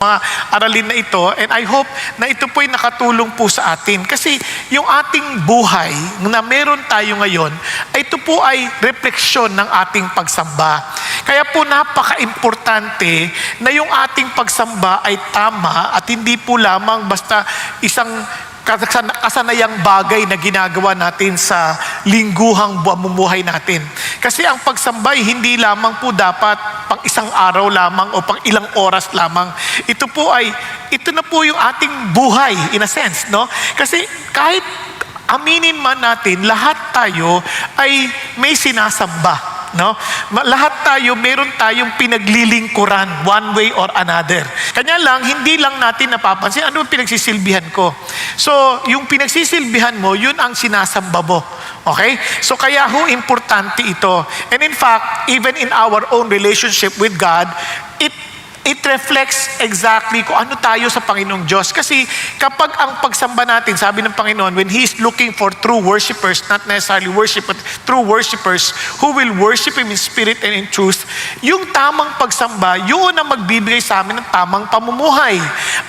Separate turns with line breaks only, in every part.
mga aralin na ito, and I hope na ito po'y nakatulong po sa atin. Kasi yung ating buhay na meron tayo ngayon, ay ito po ay refleksyon ng ating pagsamba. Kaya po napaka-importante na yung ating pagsamba ay tama at hindi po lamang basta isang kasanayang bagay na ginagawa natin sa lingguhang pamumuhay natin. Kasi ang pagsambay hindi lamang po dapat pang isang araw lamang o pang ilang oras lamang. Ito na po yung ating buhay in a sense, no? Kasi kahit aminin man natin, lahat tayo ay may sinasamba. No? Lahat tayo, meron tayong pinaglilingkuran one way or another. Kanya lang, hindi lang natin napapansin, ano ang pinagsisilbihan ko? So, yung pinagsisilbihan mo, yun ang sinasamba mo. Okay? So, kaya importante ito. And in fact, even in our own relationship with God, it reflects exactly kung ano tayo sa Panginoong Diyos. Kasi kapag ang pagsamba natin, sabi ng Panginoon, when He is looking for true worshipers, not necessarily worship, but true worshipers who will worship Him in spirit and in truth, yung tamang pagsamba, yun ang magbibigay sa amin ng tamang pamumuhay.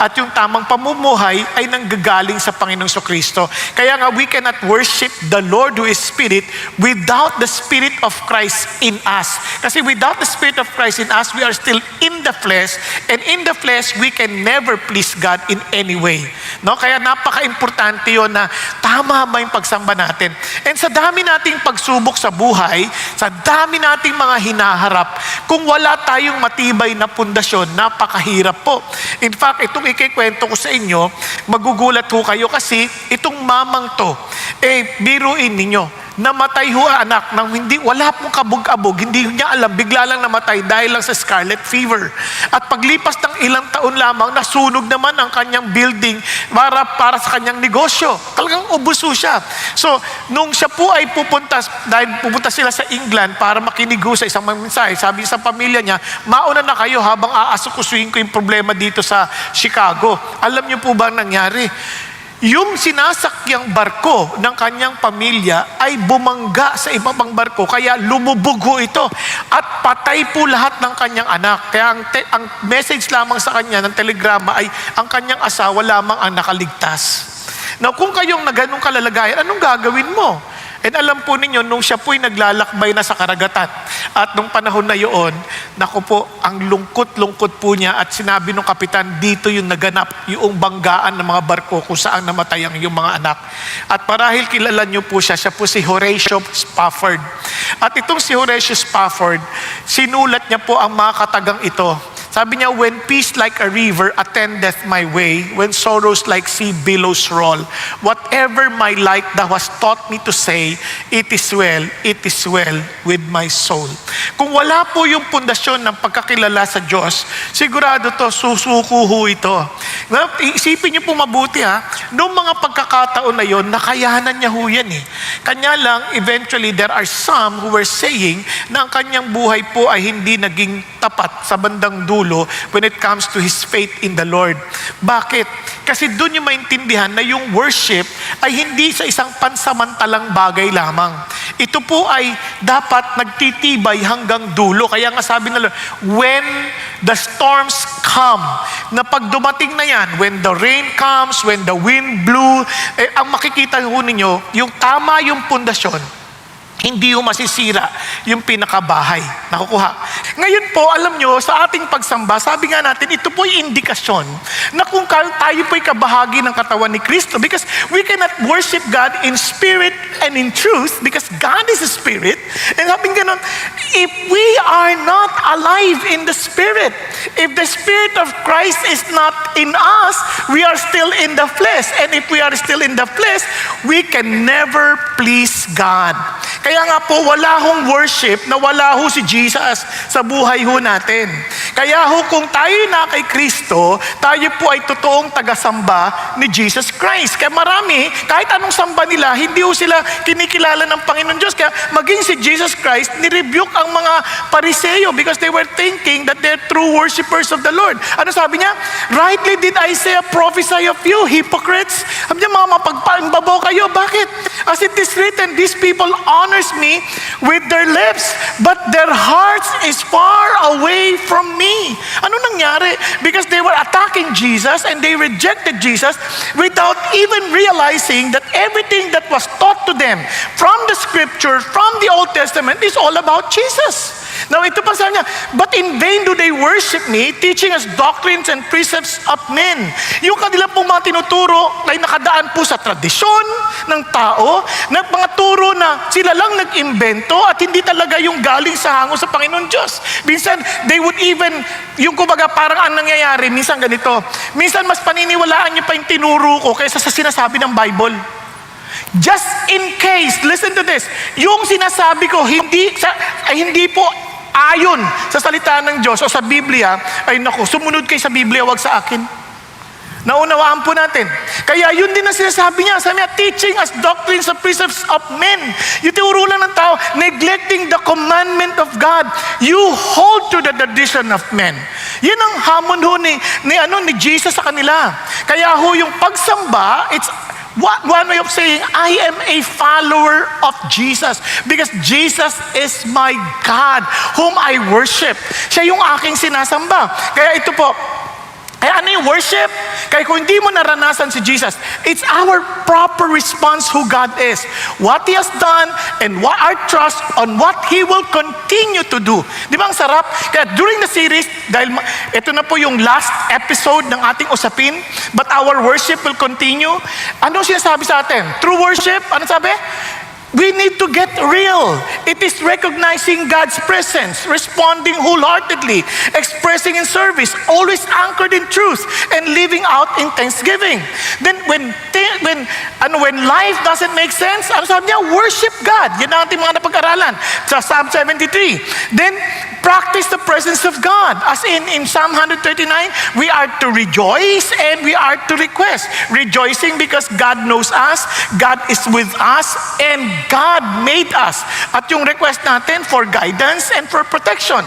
At yung tamang pamumuhay ay nanggagaling sa Panginoong Kristo. Kaya nga, we cannot worship the Lord who is Spirit without the Spirit of Christ in us. Kasi without the Spirit of Christ in us, we are still in the flesh. And in the flesh, we can never please God in any way. No? Kaya napaka-importante yun na tama ba yung pagsamba natin. And sa dami nating pagsubok sa buhay, sa dami nating mga hinaharap, kung wala tayong matibay na pundasyon, napakahirap po. In fact, itong ikikwento ko sa inyo, magugulat ho kayo kasi itong mamang to, biruin ninyo, namatay ho anak nang wala pong kabog-abog, hindi niya alam, bigla lang namatay dahil lang sa scarlet fever. At paglipas ng ilang taon lamang, nasunog naman ang kanyang building para sa kanyang negosyo. Talagang ubuso siya. So, nung siya po ay dahil pupunta sila sa England para makinig sa isang mensahe, sabi sa pamilya niya, mauna na kayo habang aasukusuhin ko yung problema dito sa Chicago. Alam niyo po ba ang nangyari? Yung sinasakyang barko ng kanyang pamilya ay bumangga sa iba pang barko, kaya lumubog ho ito at patay po lahat ng kanyang anak. Kaya ang message lamang sa kanya ng telegrama ay ang kanyang asawa lamang ang nakaligtas. Now, kung kayong na ganung kalalagayan, anong gagawin mo? And alam po ninyo, nung siya po'y naglalakbay na sa karagatan, at nung panahon na yun, naku po, ang lungkot-lungkot po niya, at sinabi ng kapitan, dito yung naganap, yung banggaan ng mga barko kung saan namatay ang yung mga anak. At marahil kilala niyo po siya po si Horatio Spafford. At itong si Horatio Spafford, sinulat niya po ang mga katagang ito. Sabi niya, when peace like a river attendeth my way, when sorrows like sea billows roll, whatever my light thou hast taught me to say, it is well with my soul. Kung wala po yung pundasyon ng pagkakilala sa Diyos, sigurado to, susuko ho ito. Isipin niyo po mabuti noong mga pagkakataon na yon, nakayanan niya ho yan Kanya lang, eventually, there are some who were saying na ang kanyang buhay po ay hindi naging tapat sa bandang dulo when it comes to his faith in the Lord. Bakit? Kasi doon yung maintindihan na yung worship ay hindi sa isang pansamantalang bagay lamang. Ito po ay dapat nagtitibay hanggang dulo. Kaya nga sabi na Lord, when the storms come, na pag dumating na yan, when the rain comes, when the wind blew, ang makikita ho ninyo, yung tama yung pundasyon, hindi yung masisira yung pinakabahay. Nakukuha. Ngayon po, alam nyo, sa ating pagsamba, sabi nga natin, ito po yung indikasyon na kung tayo po ay kabahagi ng katawan ni Kristo, because we cannot worship God in spirit and in truth because God is a spirit. And sabi nga nun, if we are not alive in the spirit, if the spirit of Christ is not in us, we are still in the flesh. And if we are still in the flesh, we can never please God. Kaya nga po, wala hong worship na wala ho si Jesus sa buhay ho natin. Kaya ho, kung tayo na kay Kristo, tayo po ay totoong tagasamba ni Jesus Christ. Kaya marami, kahit anong samba nila, hindi ho sila kinikilala ng Panginoon Diyos. Kaya maging si Jesus Christ, nirebuke ang mga Pariseo because they were thinking that they're true worshipers of the Lord. Ano sabi niya? Rightly did Isaiah prophesy of you, hypocrites. Sabi niya, mga mapagpaimbabaw kayo. Bakit? As it is written, these people honors me with their lips, but their hearts is far away from me. me. Ano nangyari? Because they were attacking Jesus and they rejected Jesus without even realizing that everything that was taught to them from the scripture, from the Old Testament, is all about Jesus. Now, ito pa sabi niya, but in vain do they worship me, teaching us doctrines and precepts of men. Yung kanila pong mga tinuturo ay nakadaan po sa tradisyon ng tao, na mga turo na sila lang nag-imbento at hindi talaga yung galing sa hango sa Panginoon Diyos. Minsan, they would even, yung kumbaga parang ang nangyayari, minsan ganito, minsan mas paniniwalaan niyo pa yung tinuro ko kaysa sa sinasabi ng Bible. Just in case, listen to this, yung sinasabi ko, hindi po ayon sa salita ng Diyos o sa Biblia, ay naku, sumunod kayo sa Biblia, wag sa akin. Naunawaan po natin. Kaya yun din ang sinasabi niya. Sabi niya, teaching us doctrines and precepts of men. Yung tinuro lang ng tao, neglecting the commandment of God. You hold to the tradition of men. Yan ang hamon ho ni Jesus sa kanila. Kaya ho yung pagsamba, it's one way of saying, I am a follower of Jesus because Jesus is my God whom I worship. Siya yung aking sinasamba. Kaya ito po, ano yung worship? Kaya kung hindi mo naranasan si Jesus, it's our proper response who God is. What He has done and what our trust on what He will continue to do. Di ba ang sarap? Kaya during the series, dahil ito na po yung last episode ng ating usapin, but our worship will continue. Ano sinasabi sa atin? True worship, ano sabi? We need to get real. It is recognizing God's presence, responding wholeheartedly, expressing in service, always anchored in truth, and living out in thanksgiving. Then when life doesn't make sense, ano sabi niya? Worship God. Yan ang ating mga napag-aralan sa Psalm 73. Then practice the presence of God. As in Psalm 139, we are to rejoice and we are to request. Rejoicing because God knows us, God is with us, and God made us. At yung request natin for guidance and for protection.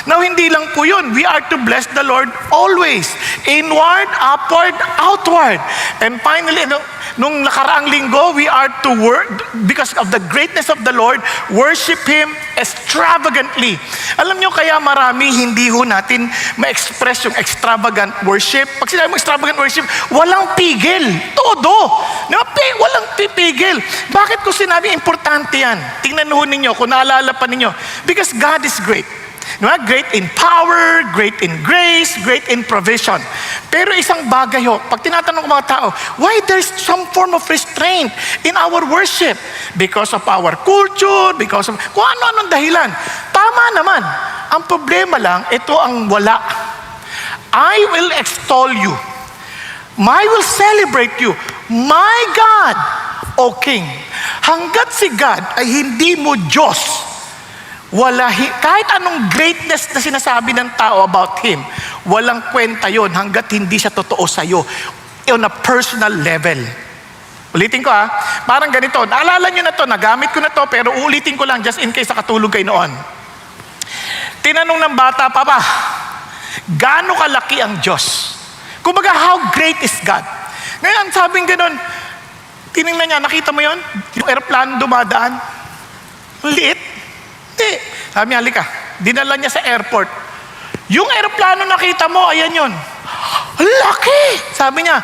Now, hindi lang po yun. We are to bless the Lord always. Inward, upward, outward. And finally, nung nakaraang linggo, we are to work, because of the greatness of the Lord, worship Him extravagantly. Alam nyo, kaya marami hindi ho natin ma-express yung extravagant worship. Pag sinabi mo extravagant worship, walang pigil. Todo. Walang pipigil. Bakit ko sinabi importante yan? Tingnan ho ninyo, kung naalala pa ninyo. Because God is great. Diba? Great in power, great in grace, great in provision. Pero isang bagay ho, pag tinatanong ko mga tao, why there's some form of restraint in our worship? Because of our culture, because of kung ano-anong dahilan. Tama naman. Ang problema lang, ito ang wala. I will extol you. I will celebrate you. My God, O King. Hanggat si God ay hindi mo Diyos, kahit anong greatness na sinasabi ng tao about Him, walang kwenta yon hanggat hindi siya totoo sa'yo on a personal level. Ulitin ko parang ganito, naalala nyo na to, nagamit ko na to, pero ulitin ko lang just in case nakatulog kayo noon. Tinanong ng bata, Papa, gaano kalaki ang Diyos? Kumbaga, how great is God? Ngayon, sabing ganon, tinignan niya, nakita mo yon? Yung aeroplano dumadaan, liit. Hindi. Sabi niya, halika. Dinala niya sa airport. Yung aeroplano nakita mo, ayan yun. Laki! Sabi niya,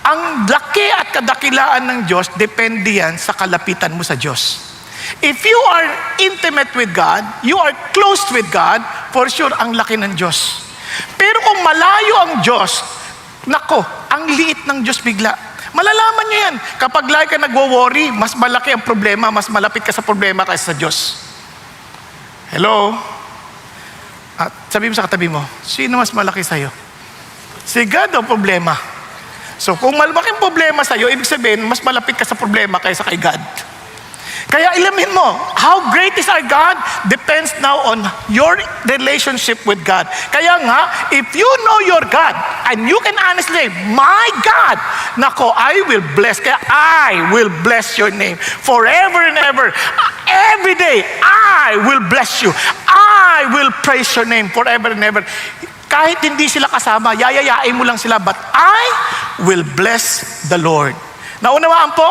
ang laki at kadakilaan ng Diyos, depende yan sa kalapitan mo sa Diyos. If you are intimate with God, you are close with God, for sure, ang laki ng Diyos. Pero kung malayo ang Diyos, nako, ang liit ng Diyos bigla. Malalaman niyo yan. Kapag lagi ka nagwo-worry, mas malaki ang problema, mas malapit ka sa problema kaysa sa Diyos. Hello? At sabi mo sa katabi mo, sino mas malaki sa'yo? Si God o problema? So kung malaking problema sa'yo, ibig sabihin, mas malapit ka sa problema kaysa kay God. Kaya ilamin mo, how great is our God depends now on your relationship with God. Kaya nga, if you know your God, and you can honestly say, my God, nako, I will bless. Kaya I will bless your name forever and ever. Every day, I will bless you. I will praise your name forever and ever. Kahit hindi sila kasama, yayayain mo lang sila, but I will bless the Lord. Naunawaan po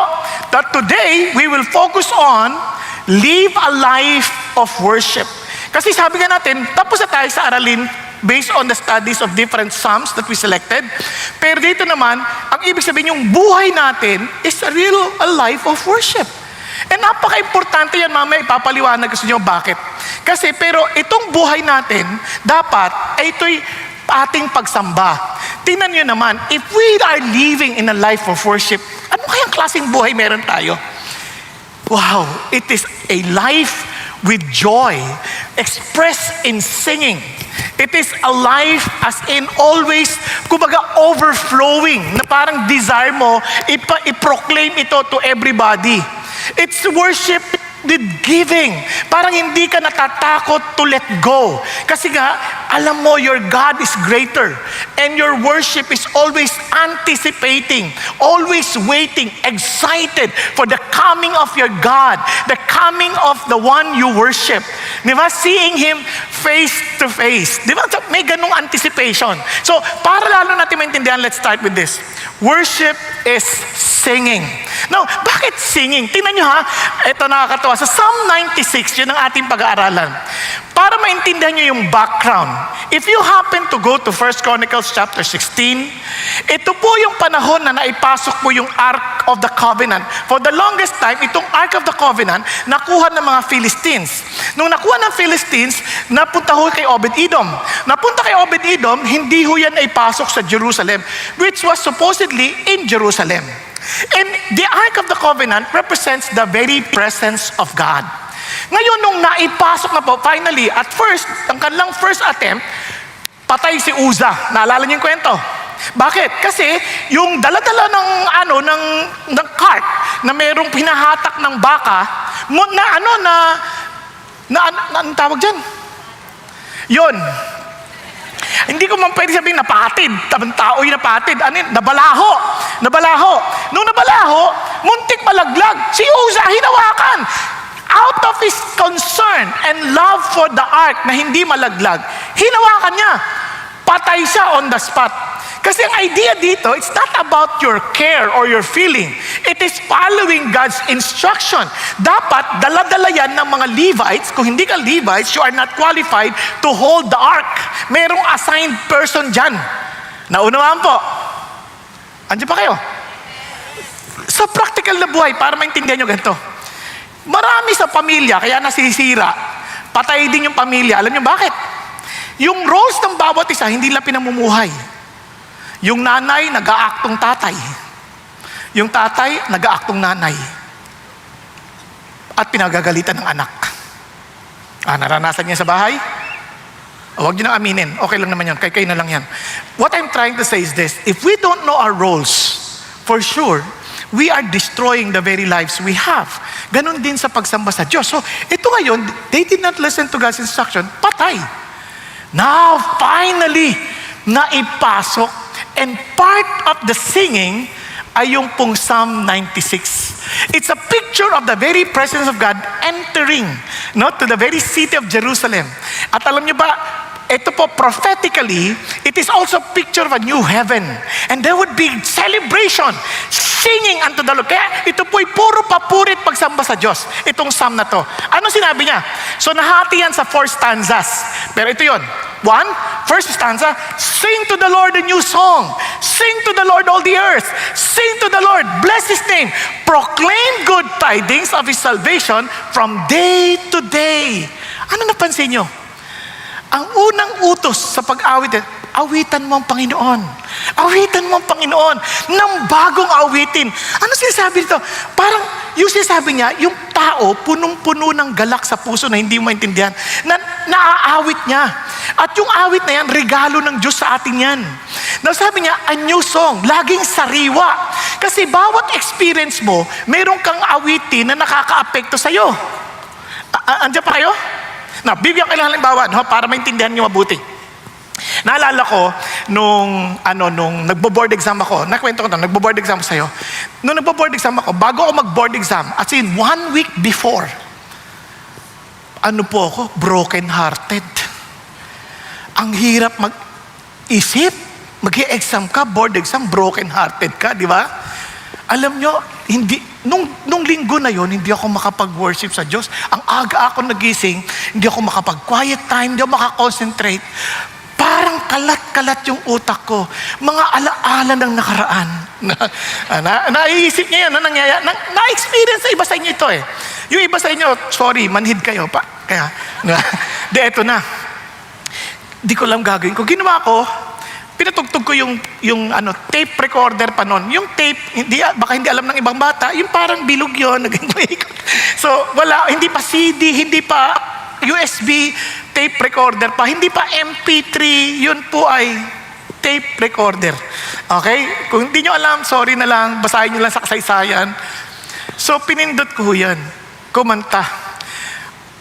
that today we will focus on live a life of worship. Kasi sabi nga natin, tapos na tayo sa aralin based on the studies of different psalms that we selected. Pero dito naman, ang ibig sabihin yung buhay natin is a life of worship. And napaka-importante yan, mamaya ipapaliwanag ko sa inyo bakit. Kasi pero itong buhay natin, dapat ay ito'y ating pagsamba. Tingnan nyo naman, if we are living in a life of worship, ano kayang klaseng buhay meron tayo? Wow, it is a life with joy, expressed in singing. It is a life as in always, kumbaga overflowing, na parang desire mo, i-proclaim ito to everybody. It's worship with giving. Parang hindi ka natatakot to let go. Kasi nga, alam mo, your God is greater. And your worship is always anticipating, always waiting, excited for the coming of your God, the coming of the one you worship. Di ba? Seeing Him face to face. Di ba? May ganung anticipation. So, para lalo natin maintindihan, let's start with this. Worship is singing. Now, bakit singing? Tingnan nyo ha, ito nakakatawa. Sa Psalm 96, yun ang ating pag-aaralan. Para maintindihan nyo yung background, if you happen to go to 1 Chronicles chapter 16, ito po yung panahon na naipasok po yung Ark of the Covenant. For the longest time, itong Ark of the Covenant, nakuha ng mga Philistines. Nung nakuha ng Philistines, napunta ho kay Obed-Edom. Napunta kay Obed-Edom, hindi ho yan naipasok sa Jerusalem, which was supposedly in Jerusalem. And the Ark of the Covenant represents the very presence of God. Ngayon, nung naipasok na po, finally, at first, ang kanilang first attempt, patay si Uza. Naalala niyo yung kwento? Bakit? Kasi yung dala-dala ng cart na mayroong pinahatak ng baka, anong tawag dyan? Yun. Hindi ko man pwede sabihin napatid. Tabang tao yung napatid. Nabalaho. Nung nabalaho, muntik malaglag. Si Uza, hinawakan. Out of his concern and love for the ark na hindi malaglag, hinawakan niya. Patay siya on the spot. Kasi ang idea dito, it's not about your care or your feeling. It is following God's instruction. Dapat, dala-dala yan ng mga Levites. Kung hindi ka Levites, you are not qualified to hold the ark. Merong assigned person dyan. Naunawaan po. Andiyan pa kayo? Sa practical na buhay, para maintindihan nyo ganito. Marami sa pamilya, kaya nasisira. Patay din yung pamilya. Alam nyo bakit? Yung roles ng bawat isa, hindi lang pinamumuhay. Yung nanay, nag-aaktong tatay. Yung tatay, nag-aaktong nanay. At pinagagalitan ng anak. Naranasan niya sa bahay? Huwag niyo nang aminin. Okay lang naman yan. Kayo na lang yan. What I'm trying to say is this. If we don't know our roles, for sure, we are destroying the very lives we have. Ganon din sa pagsamba sa Diyos. So, ito ngayon, they did not listen to God's instruction. Patay. Now, finally, naipasok. And part of the singing ay yung pong Psalm 96. It's a picture of the very presence of God entering to the very city of Jerusalem. At alam niyo ba, ito po prophetically, it is also a picture of a new heaven. And there would be celebration, singing unto the Lord. Kaya ito po'y puro papurit pagsamba sa Diyos. Itong psalm na to. Ano sinabi niya? So nahati yan sa 4 stanzas. Pero ito yon. First stanza, sing to the Lord a new song. Sing to the Lord all the earth. Sing to the Lord, bless His name. Proclaim good tidings of His salvation from day to day. Ano napansin nyo? Ang unang utos sa pag-awit, awitan mo ang Panginoon. Awitan mo ang Panginoon ng bagong awitin. Ano sinasabi dito? Parang yung sinasabi niya, yung tao punong-puno ng galak sa puso na hindi mo maintindihan, na naaawit niya. At yung awit na yan, regalo ng Diyos sa atin yan. Now sabi niya, a new song, laging sariwa. Kasi bawat experience mo, meron kang awitin na nakaka-apekto sa'yo. Andiyan pa kayo? Now, bibigyan ko lang halimbawa, para maintindihan niyo mabuti. Naalala ko, nung nagbo-board exam ako, nakwento ko to, nagbo-board exam sa'yo. Nung nagbo-board exam ako, bago ako mag-board exam, as in 1 week before, broken hearted. Ang hirap mag-isip, mag-i-exam ka, board exam, broken hearted ka, di ba? Alam nyo, nung linggo na yon, hindi ako makapag-worship sa Diyos. Ang aga ako nagising, hindi ako makapag-quiet time, hindi ako makakonsentrate. kalat-kalat yung utak ko. Mga alaala ng nakaraan. Naiisip niya yan, na-experience sa iba sa inyo ito eh. Yung iba sa inyo, sorry, manhid kayo pa. Kaya, eto na. Di ko alam gagawin ko. Ginawa ko, pinatugtog ko yung tape recorder pa noon. Yung tape, baka hindi alam ng ibang bata, yung parang bilog yun. So, wala, hindi pa CD, hindi pa USB tape recorder pa, hindi pa MP3, yun po ay tape recorder. Okay? Kung hindi nyo alam, sorry na lang, basahin nyo lang sa kasaysayan. So, pinindot ko yan. Kumanta.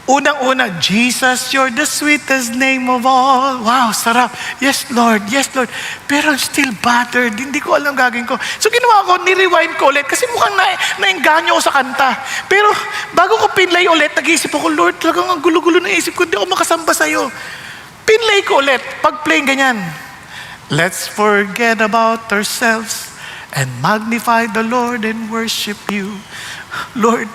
Unang-una, Jesus, you're the sweetest name of all. Wow, sarap. Yes, Lord. Yes, Lord. Pero I'm still battered. Hindi ko alam gagawin ko. So ginawa ko, ni-rewind ko ulit kasi mukhang naengganyo ako sa kanta. Pero bago ko pinlay ulit, nag-iisip ako, Lord, talagang ang gulo-gulo na isip ko, hindi ako makasamba sa'yo. Pinlay ko ulit. Pag-play ganyan. Let's forget about ourselves and magnify the Lord and worship you. Lord,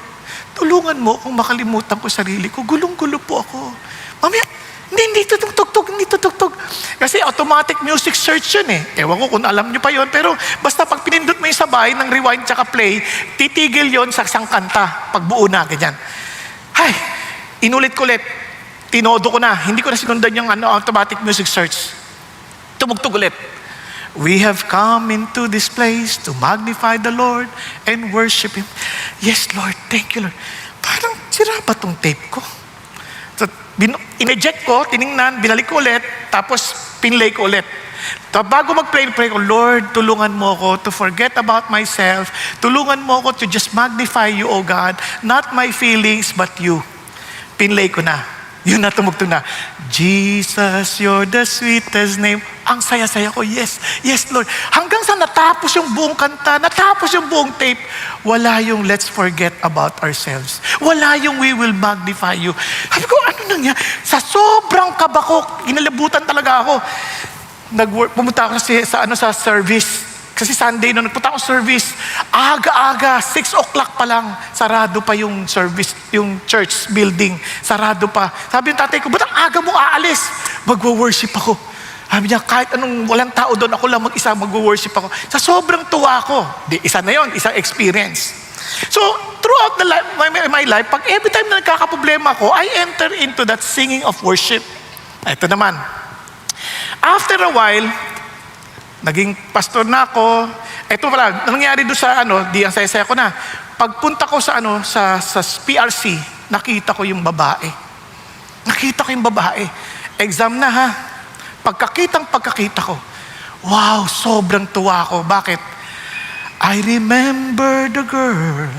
tulungan mo kung makalimutan ko sarili ko. Gulong-gulo po ako. Mamaya, hindi tutugtog. Kasi automatic music search yun eh. Ewan ko kung alam nyo pa yun. Pero basta pag pinindot mo yung sabay ng rewind tsaka play, titigil yon sa isang kanta. Pagbuo na, ganyan. Ay, inulit ko ulit. Tinodo ko na. Hindi ko na sinundan yung automatic music search. Tumugtog ulit. We have come into this place to magnify the Lord and worship Him. Yes, Lord. Thank you, Lord. Parang sira ba tong tape ko? So, in-eject ko, tiningnan, binalik ko ulit, tapos pinlay ko ulit. Tapos bago mag-pray ko, Lord, tulungan mo ko to forget about myself. Tulungan mo ko to just magnify you, O God. Not my feelings, but you. Pinlay ko na. Yun na, tumugtog na. Jesus, you're the sweetest name. Ang saya-saya ko, yes, yes, Lord. Hanggang sa natapos yung buong kanta, natapos yung buong tape, wala yung let's forget about ourselves. Wala yung we will magnify you. Sabi ko, ano nangyari? Sa sobrang kaba ko, inalabutan talaga ako. Pumunta ako sa service. Kasi Sunday, nung nagpunta ako service, aga-aga, 6 o'clock pa lang, sarado pa yung service, yung church building, sarado pa. Sabi ng tatay ko, ba't ang aga mong aalis? Magwo-worship ako. Sabi niya, kahit anong walang tao doon, ako lang mag-isa, magwo-worship ako. Sa sobrang tuwa ko, isa na yon, isang experience. So, throughout my life, pag every time na nagkakaproblema ko, I enter into that singing of worship. Ito naman. After a while, naging pastor na ako. Ito pala, nangyari doon sa di ang saya-saya ko na. Pagpunta ko sa PRC, nakita ko yung babae. Nakita ko yung babae. Exam na ha. Pagkakita ko, wow, sobrang tuwa ko. Bakit? I remember the girl,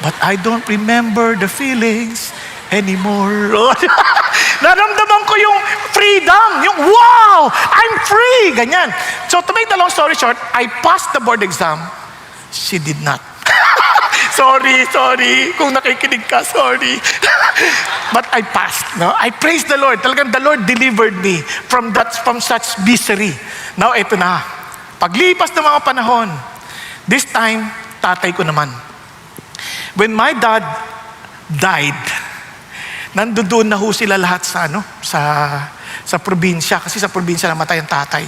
but I don't remember the feelings anymore. Naramdaman ko yung freedom, yung wow, I'm free, ganyan. So to make the long story short, I passed the board exam. She did not. Sorry. Kung nakikinig ka, sorry. But I passed. No? I praise the Lord. Talagang the Lord delivered me from such misery. Now, ito na. Paglipas ng mga panahon, this time, tatay ko naman. When my dad died, nandoon na ho sila lahat sa probinsya. Kasi sa probinsya namatay ang tatay.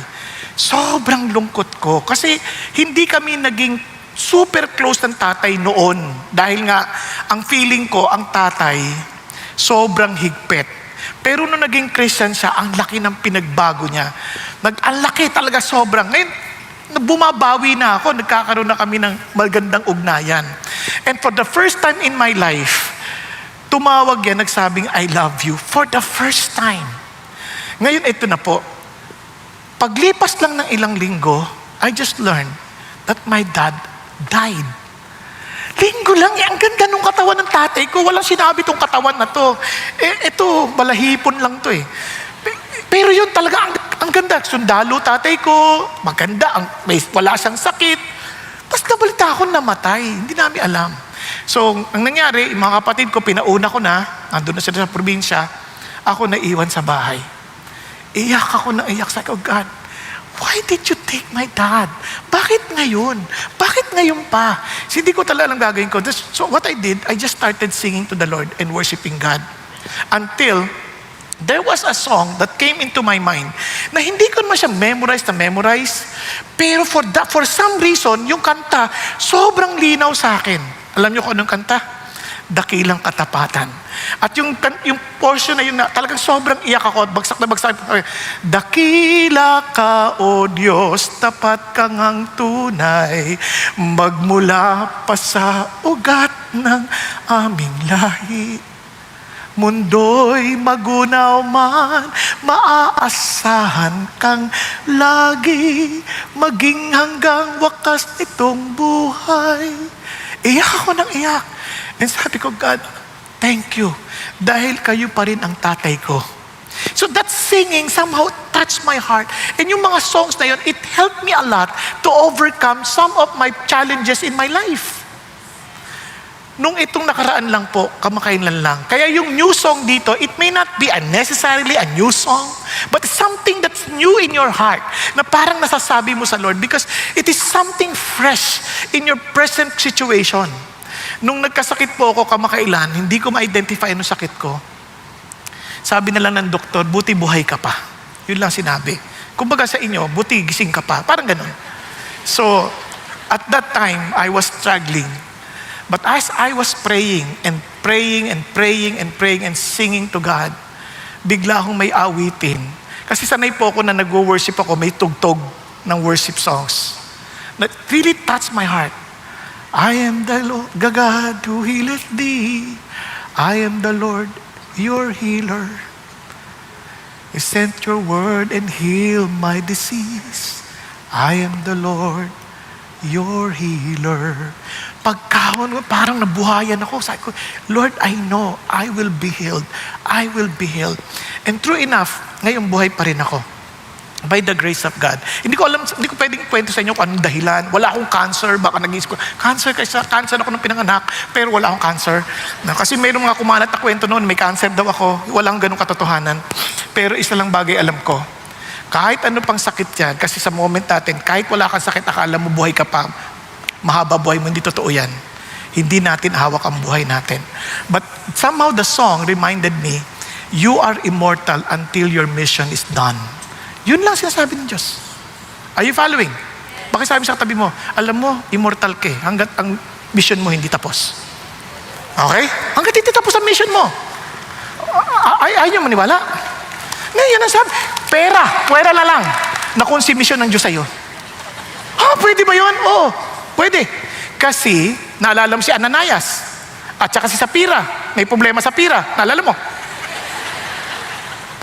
Sobrang lungkot ko. Kasi hindi kami naging super close ng tatay noon. Dahil nga, ang feeling ko, ang tatay, sobrang higpit. Pero nung naging Christian siya, ang laki ng pinagbago niya. Ang laki talaga sobrang. Ngayon, bumabawi na ako. Nagkakaroon na kami ng magandang ugnayan. And for the first time in my life, tumawag yan, nagsabing, I love you, for the first time. Ngayon, ito na po. Paglipas lang ng ilang linggo, I just learned that my dad died. Linggo lang, ang ganda nung katawan ng tatay ko. Walang sinabi tong katawan na to. Ito, balahipon lang to eh. Pero yun talaga, ang ganda. Sundalo tatay ko, maganda, wala siyang sakit. Tapos nabalita ako namatay. Hindi namin alam. So, ang nangyari, yung mga kapatid ko, pinauna ko na, nandun na sila sa probinsya, ako naiwan sa bahay. Iyak ako na iyak sa oh God, why did you take my dad? Bakit ngayon? Bakit ngayon pa? So, hindi ko talaga lang gagawin ko. So what I did, I just started singing to the Lord and worshiping God. Until, there was a song that came into my mind na hindi ko naman siya memorize, pero for some reason, yung kanta, sobrang linaw sa akin. Alam niyo kung anong kanta? Dakilang Katapatan. At yung portion na yun na talagang sobrang iyak ako at bagsak na bagsak. Dakila ka, O Diyos, tapat kang ang tunay, magmula pa sa ugat ng aming lahi. Mundo'y magunaw man, maaasahan kang lagi, maging hanggang wakas itong buhay. Iyak ako ng iyak. And sabi ko, God, thank you. Dahil kayo pa rin ang tatay ko. So that singing somehow touched my heart. And yung mga songs na yun, it helped me a lot to overcome some of my challenges in my life. Nung itong nakaraan lang po, kamakailan lang. Kaya yung new song dito, it may not be necessarily a new song, but something that's new in your heart, na parang nasasabi mo sa Lord because it is something fresh in your present situation. Nung nagkasakit po ako kamakailan, hindi ko ma-identify anong sakit ko. Sabi na lang ng doktor, buti buhay ka pa. Yun lang sinabi. Kumbaga sa inyo, buti gising ka pa. Parang ganun. So, at that time, I was struggling. But as I was praying and praying and praying and praying and singing to God, bigla akong may awitin. Kasi sanay po ako na nag-worship ako, may tugtog ng worship songs. That really touched my heart. I am the Lord, God who healeth thee. I am the Lord, your healer. You sent your word and healed my disease. I am the Lord, your healer. Pagkawan ko, parang nabuhayan ako. Sabi ko, Lord, I know I will be healed. I will be healed. And true enough, ngayon buhay pa rin ako. By the grace of God. Hindi ko pwedeng kwento sa inyo kung anong dahilan. Wala akong cancer, baka nag-iisip ko, cancer ako nung pinanganak, pero wala akong cancer. Kasi mayroong mga kumalat na kwento noon, may cancer daw ako. Walang ganong katotohanan. Pero isa lang bagay alam ko, kahit ano pang sakit yan, kasi sa moment natin, kahit wala kang sakit, akala mo buhay ka pa, mahaba buhay mo, hindi totoo yan. Hindi natin hawak ang buhay natin. But somehow the song reminded me, you are immortal until your mission is done. Yun lang sinasabi ng Diyos. Are you following? Bakit sabi sa katabi mo, alam mo, immortal ka hanggat ang mission mo hindi tapos. Okay? Hanggat hindi tapos ang mission mo. Ayaw nyo maniwala? Yan ang sabi. Pera na lang na kung si mission ng Diyos sa'yo. Pwede ba yun? Oo, pwede. Kasi, naalala mo si Ananias at saka si Sapphira. May problema sa Sapphira. Naalala mo?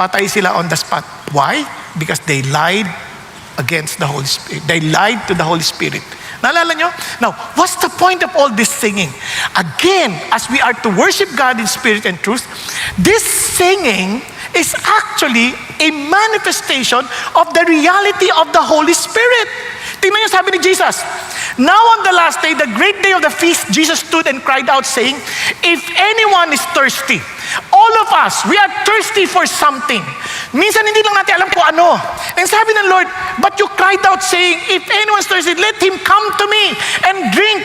Patay sila on the spot. Why? Because they lied against the Holy Spirit. They lied to the Holy Spirit. Naalala nyo? Now, what's the point of all this singing? Again, as we are to worship God in spirit and truth, this singing is actually a manifestation of the reality of the Holy Spirit. Tingnan nyo, sabi ni Jesus, now on the last day, the great day of the feast, Jesus stood and cried out saying, if anyone is thirsty, all of us, we are thirsty for something. Minsan hindi lang natin alam kung ano. And sabi ng Lord, but you cried out saying, if anyone's thirsty, let him come to me and drink.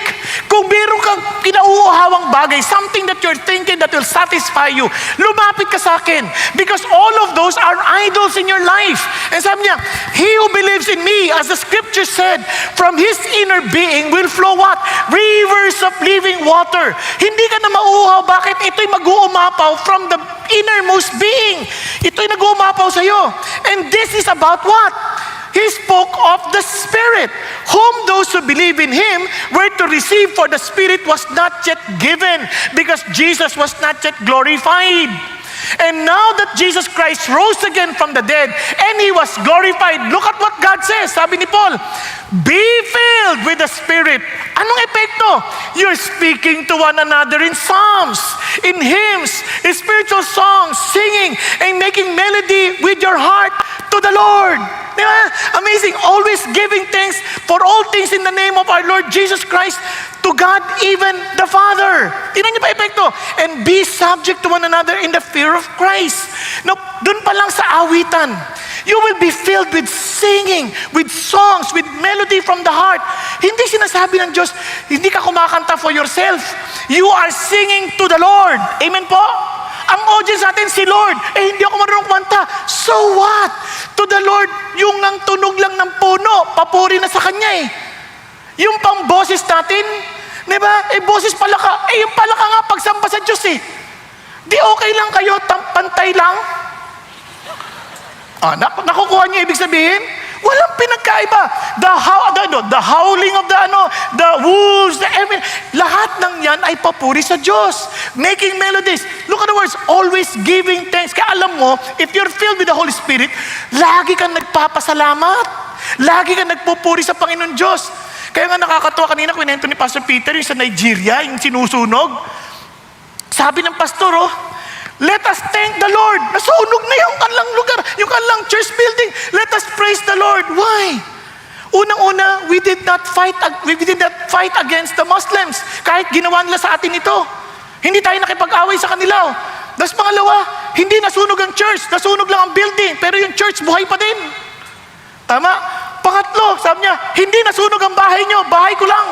Kung meron kang kinauuhawang bagay, something that you're thinking that will satisfy you, lumapit ka sa akin. Because all of those are idols in your life. And sabi niya, he who believes in me, as the scripture said, from his inner being will flow what? Rivers of living water. Hindi ka na mauuhaw. Bakit? Ito'y mag-uumapaw from the innermost being. Ito'y nag-uumapaw sa'yo. And this is about what? He spoke of the Spirit, whom those who believe in Him were to receive, for the Spirit was not yet given, because Jesus was not yet glorified. And now that Jesus Christ rose again from the dead, and He was glorified, look at what God says. Sabi ni Paul, be filled with the Spirit. Anong epekto? You're speaking to one another in psalms, in hymns, in spiritual songs, singing, and making melody with your heart to the Lord. Diba? Amazing. Always giving thanks for all things in the name of our Lord Jesus Christ to God, even the Father. Tingnan niyo pa epekto. And be subject to one another in the fear of Christ. No, dun pa lang sa awitan, you will be filled with singing, with songs, with melody from the heart. Hindi sinasabi ng Diyos, hindi ka kumakanta for yourself. You are singing to the Lord. Amen po? ang audience natin si Lord. Hindi ako marunong kumanta. So what? To the Lord, yung ang tunog lang ng puno, papuri na sa Kanya eh. Yung pang boses natin, di ba? Boses palaka. Yung palaka nga pagsamba sa Diyos eh. Di okay lang kayo, pantay lang? Nakukuha niyo ibig sabihin? Walang pinagkaiba. The howling of the wolves, lahat ng yan ay papuri sa Diyos. Making melodies. Look at the words, always giving thanks. Kaya alam mo, if you're filled with the Holy Spirit, lagi kang nagpapasalamat. Lagi kang nagpupuri sa Panginoon Diyos. Kaya nga nakakatawa kanina, kwento ni Pastor Peter, yung sa Nigeria, yung sinusunog. Sabi ng pastor, let us thank the Lord. Nasunog na yung kanilang lugar, yung kanilang church building. Let us praise the Lord. Why? Unang-una, we did not fight against the Muslims. Kahit ginawa nila sa atin ito. Hindi tayo nakipag-away sa kanila. Tapos pangalawa, hindi nasunog ang church. Nasunog lang ang building. Pero yung church, buhay pa din. Tama? Pangatlo, sabi niya, hindi nasunog ang bahay niyo. Bahay ko lang.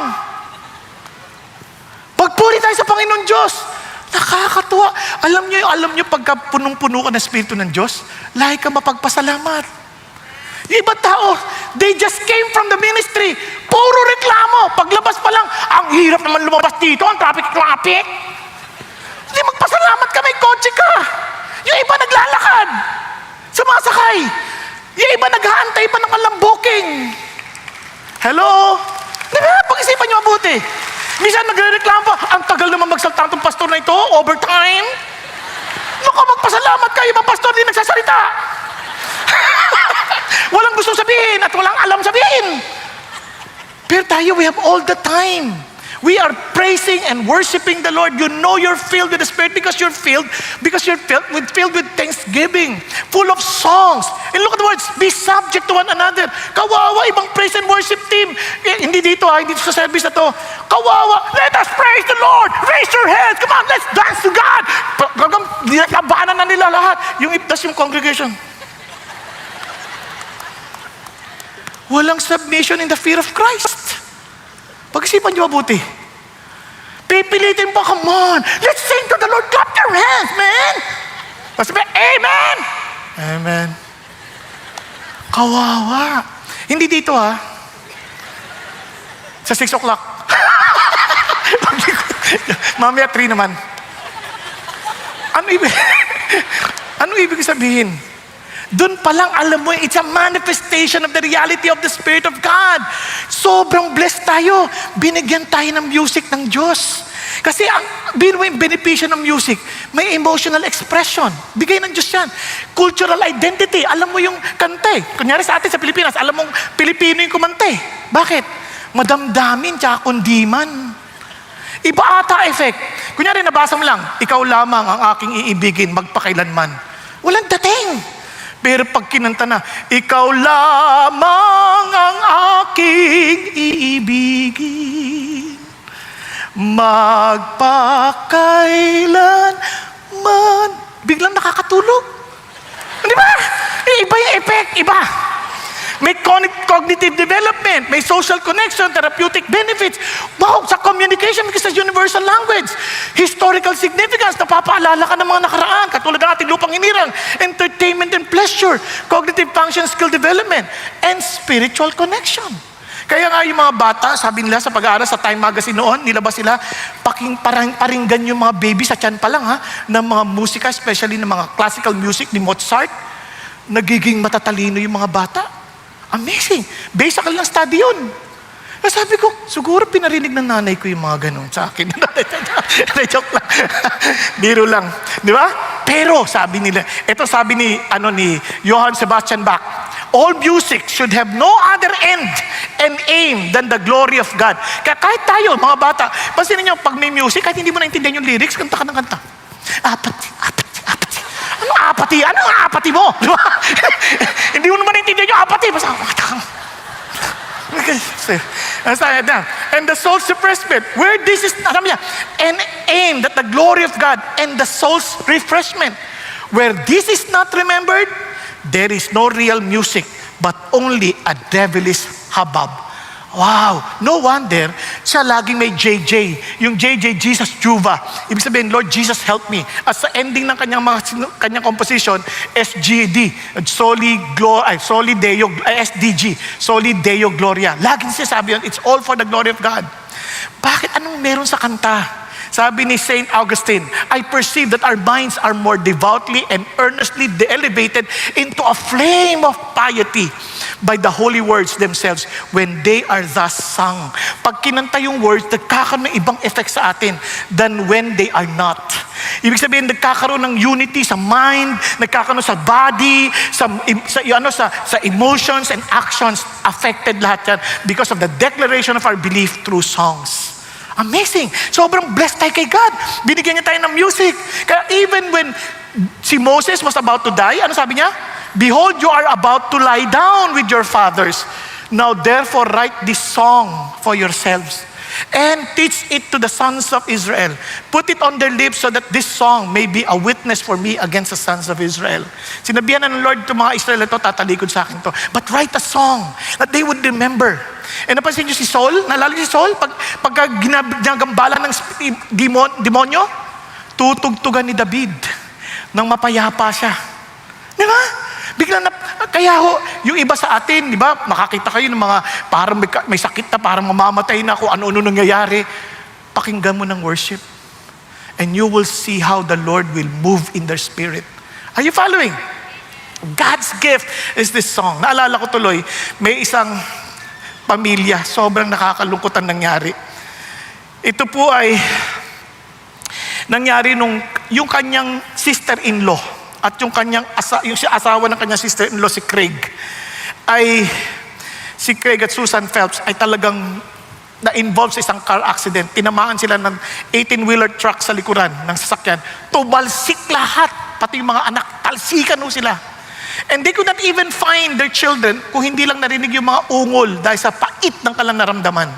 Pagpuri tayo sa Panginoon Diyos. Nakakatuwa. Alam niyo pagka punong-puno ka ng Espiritu ng Diyos, lahi ka mapagpasalamat. Yung iba tao, they just came from the ministry. Puro reklamo. Paglabas pa lang, ang hirap naman lumabas dito, ang traffic. Hindi magpasalamat ka, may kotse ka. Yung iba naglalakad. Sumasakay. Yung iba naghaantay pa ng kanilang booking. Hello? Diba? Pag-isipan niyo mabuti. Minsan nagre-reklamo pa, ang tagal naman magsalta itong pastor na ito, overtime. Naku, magpasalamat kayo, ibang pastor din nagsasalita. Walang gusto sabihin at walang alam sabihin. Pero tayo, we have all the time. We are praising and worshiping the Lord. You know you're filled with the Spirit because you're filled with thanksgiving, full of songs. And look at the words, be subject to one another. Kawawa, ibang praise and worship team. Hindi dito sa service na to. Kawawa, let us praise the Lord. Raise your hands. Come on, let's dance to God. Labanan na nila lahat. Tas yung congregation. Walang submission in the fear of Christ. Pag-isipan niyo mabuti. Pipilitin pa, come on. Let's sing to the Lord. Clap your hands, man. Tapos sabi, amen. Amen. Kawawa. Hindi dito Sa 6 o'clock. Mamaya 3 naman. Ano ibig sabihin? Doon pa lang alam mo, it's a manifestation of the reality of the Spirit of God. Sobrang blessed tayo. Binigyan tayo ng music ng Diyos. Kasi ang benepisyo ng music, may emotional expression. Bigay ng Diyos yan. Cultural identity. Alam mo yung kante. Kunyari sa atin sa Pilipinas, alam mong Pilipino yung kumante. Bakit? Madamdamin tsaka kundiman. Iba ata effect. Kunyari nabasa mo lang, ikaw lamang ang aking iibigin magpakailanman. Walang dating. Pero pag kinanta na, ikaw lamang ang aking iibigin, magpakailanman. Biglang nakakatulog. Di ba? Iba yung effect, iba. May cognitive development, may social connection, therapeutic benefits. Wow, sa communication because sa universal language. Historical significance, napapaalala ka ng mga nakaraan, katulad ng ating lupang hinirang, entertainment and pleasure, cognitive function, skill development, and spiritual connection. Kaya nga yung mga bata, sabi nila sa pag-aaral sa Time Magazine noon, nilabas sila, paringgan yung mga baby sa tiyan pa lang ng mga musika, especially ng mga classical music ni Mozart, nagiging matatalino yung mga bata. Amazing. Basic lang study yun. Sabi ko, siguro pinarinig ng nanay ko yung mga ganun sa akin. Joke lang. Biro lang. Di ba? Pero sabi nila, ito sabi ni Johann Sebastian Bach, all music should have no other end and aim than the glory of God. Kaya kahit tayo, mga bata, pansinin niyo, pag may music, kahit hindi mo naintindihan yung lyrics, kanta ka ng kanta. Apati. Ano ang apati mo? Di ba? Hindi mo naman naintindihan yung apati. Basta, and the soul's refreshment, where this is, an aim that the glory of God and the soul's refreshment, where this is not remembered, there is no real music, but only a devilish hubbub. Wow! No wonder, siya laging may JJ. Yung JJ, Jesus Juva. Ibig sabihin, Lord Jesus, help me. At sa ending ng kanyang composition, SGD, Soli Deo, SDG, Soli Deo Gloria. Laging siya sabi yun, it's all for the glory of God. Bakit? Anong meron sa kanta? Sabi ni Saint Augustine, I perceive that our minds are more devoutly and earnestly elevated into a flame of piety by the holy words themselves when they are thus sung. Pag kinanta yung words, nagkakaroon ng ibang effect sa atin than when they are not. Ibig sabihin, nagkakaroon ng unity sa mind, nagkakaroon sa body, sa emotions and actions, affected lahat yan because of the declaration of our belief through songs. Amazing. Sobrang blessed tayo kay God. Binigyan niya tayo ng music. Kaya even when si Moses was about to die, ano sabi niya? Behold, you are about to lie down with your fathers. Now therefore write this song for yourselves and teach it to the sons of Israel. Put it on their lips so that this song may be a witness for me against the sons of Israel. Sinabihan na ng Lord itong mga Israel ito, tatalikod sa akin to. But write a song that they would remember. E napansin niyo si Saul? Naalala niyo si Saul? Pagka ginagambala ng demonyo, tutugtugan ni David nang mapayapa siya. Di ba? Kaya yung iba sa atin, di ba, makakita kayo ng mga parang may sakit na, parang mamamatay na, kung ano-ano nangyayari. Pakinggan mo ng worship. And you will see how the Lord will move in their spirit. Are you following? God's gift is this song. Naalala ko tuloy, may isang pamilya, sobrang nakakalungkot ang nangyari. Ito po ay nangyari nung yung kanyang sister-in-law at yung asawa ng kanyang sister-in-law, si Craig at Susan Phelps ay talagang na-involve sa isang car accident. Tinamaan sila ng 18-wheeler truck sa likuran ng sasakyan. Tumalsik lahat, pati yung mga anak, talsikan ho sila. And they could not even find their children kung hindi lang narinig yung mga ungol dahil sa pait ng kanilang naramdaman.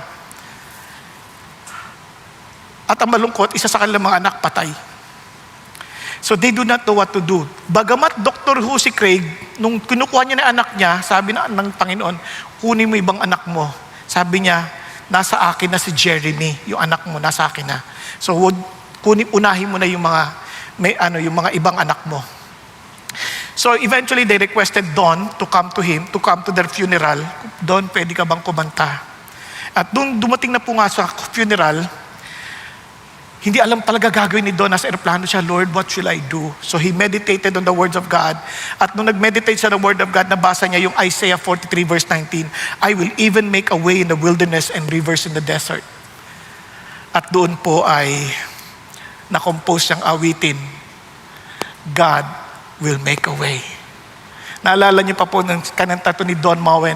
At ang malungkot, isa sa kanilang mga anak patay. So they do not know what to do. Bagamat Dr. Who si Craig, nung kinukuha niya na anak niya, sabi ng Panginoon, kunin mo ibang anak mo. Sabi niya, nasa akin na si Jeremy, yung anak mo, nasa akin na. So unahin mo na yung mga ibang anak mo. So eventually they requested Don to come to their funeral. Don, pwede ka bang kumanta? At nung dumating na po nga sa funeral, hindi alam talaga gagawin ni Don. Nasa aeroplano siya, Lord, what shall I do? So he meditated on the words of God. At nung nag-meditate sa the word of God, nabasa niya yung Isaiah 43 verse 19, I will even make a way in the wilderness and rivers in the desert. At doon po ay na-compose siyang awitin, God will make a way. Naalala niyo pa po ng kananta to ni Don Moen,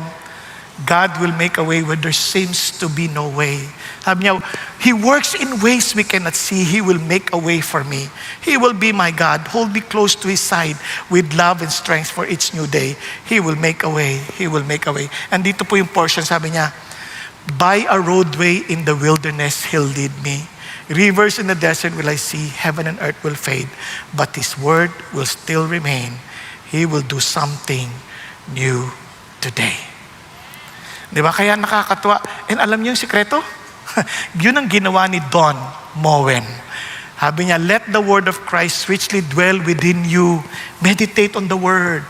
God will make a way where there seems to be no way. Sabi niya, He works in ways we cannot see. He will make a way for me. He will be my God. Hold me close to His side with love and strength for each new day. He will make a way. He will make a way. And dito po yung portion, sabi niya, by a roadway in the wilderness, He'll lead me. Rivers in the desert will I see, heaven and earth will fade, but His word will still remain. He will do something new today. Di ba? Kaya nakakatuwa. And alam niyo yung sikreto? Yun ang ginawa ni Don Moen. Sabi niya, let the word of Christ richly dwell within you. Meditate on the word.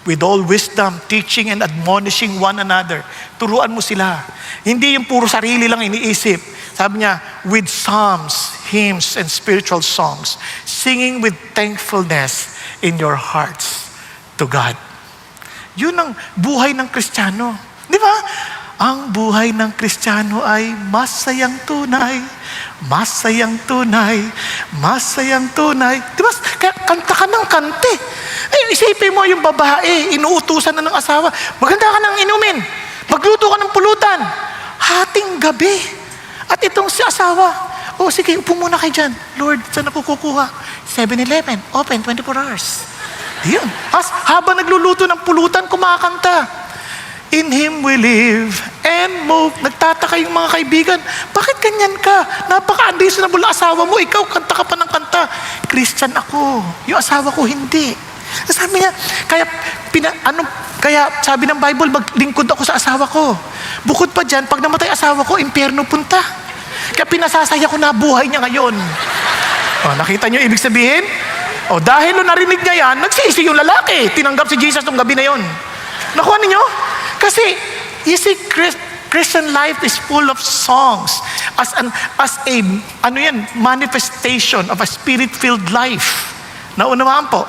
With all wisdom, teaching and admonishing one another. Turuan mo sila. Hindi yung puro sarili lang iniisip. Sabi niya, with psalms, hymns, and spiritual songs, singing with thankfulness in your hearts to God. Yun ang buhay ng Kristiyano. Di ba? Ang buhay ng Kristiyano ay masayang tunay, masayang tunay, masayang tunay. Di ba? Kaya kanta ka ng kante. Ay, isipin mo yung babae, inuutusan na ng asawa, maganda ka ng inumin, magluto ka ng pulutan, hating gabi. At itong si asawa, sige, upo muna kayo dyan. Lord, saan ako kukuha? 7-Eleven, open 24 hours. Yun. Habang nagluluto ng pulutan, kumakanta. In Him we live and move. Nagtataka yung mga kaibigan, bakit ganyan ka? Napaka-unreasonable asawa mo, ikaw kanta ka pa ng kanta. Christian ako, yung asawa ko hindi. Sabi niya, kaya sabi ng Bible, maglingkod ako sa asawa ko. Bukod pa dyan, pag namatay asawa ko, impyerno punta. Kaya pinasasaya ko na buhay niya ngayon. Nakita niyo ibig sabihin? Dahil narinig niya yan, nagsisi yung lalaki. Tinanggap si Jesus nung gabi na yon. Nakuha niyo? Kasi, you see, Christian life is full of songs as a manifestation of a spirit-filled life. Naunawaan po.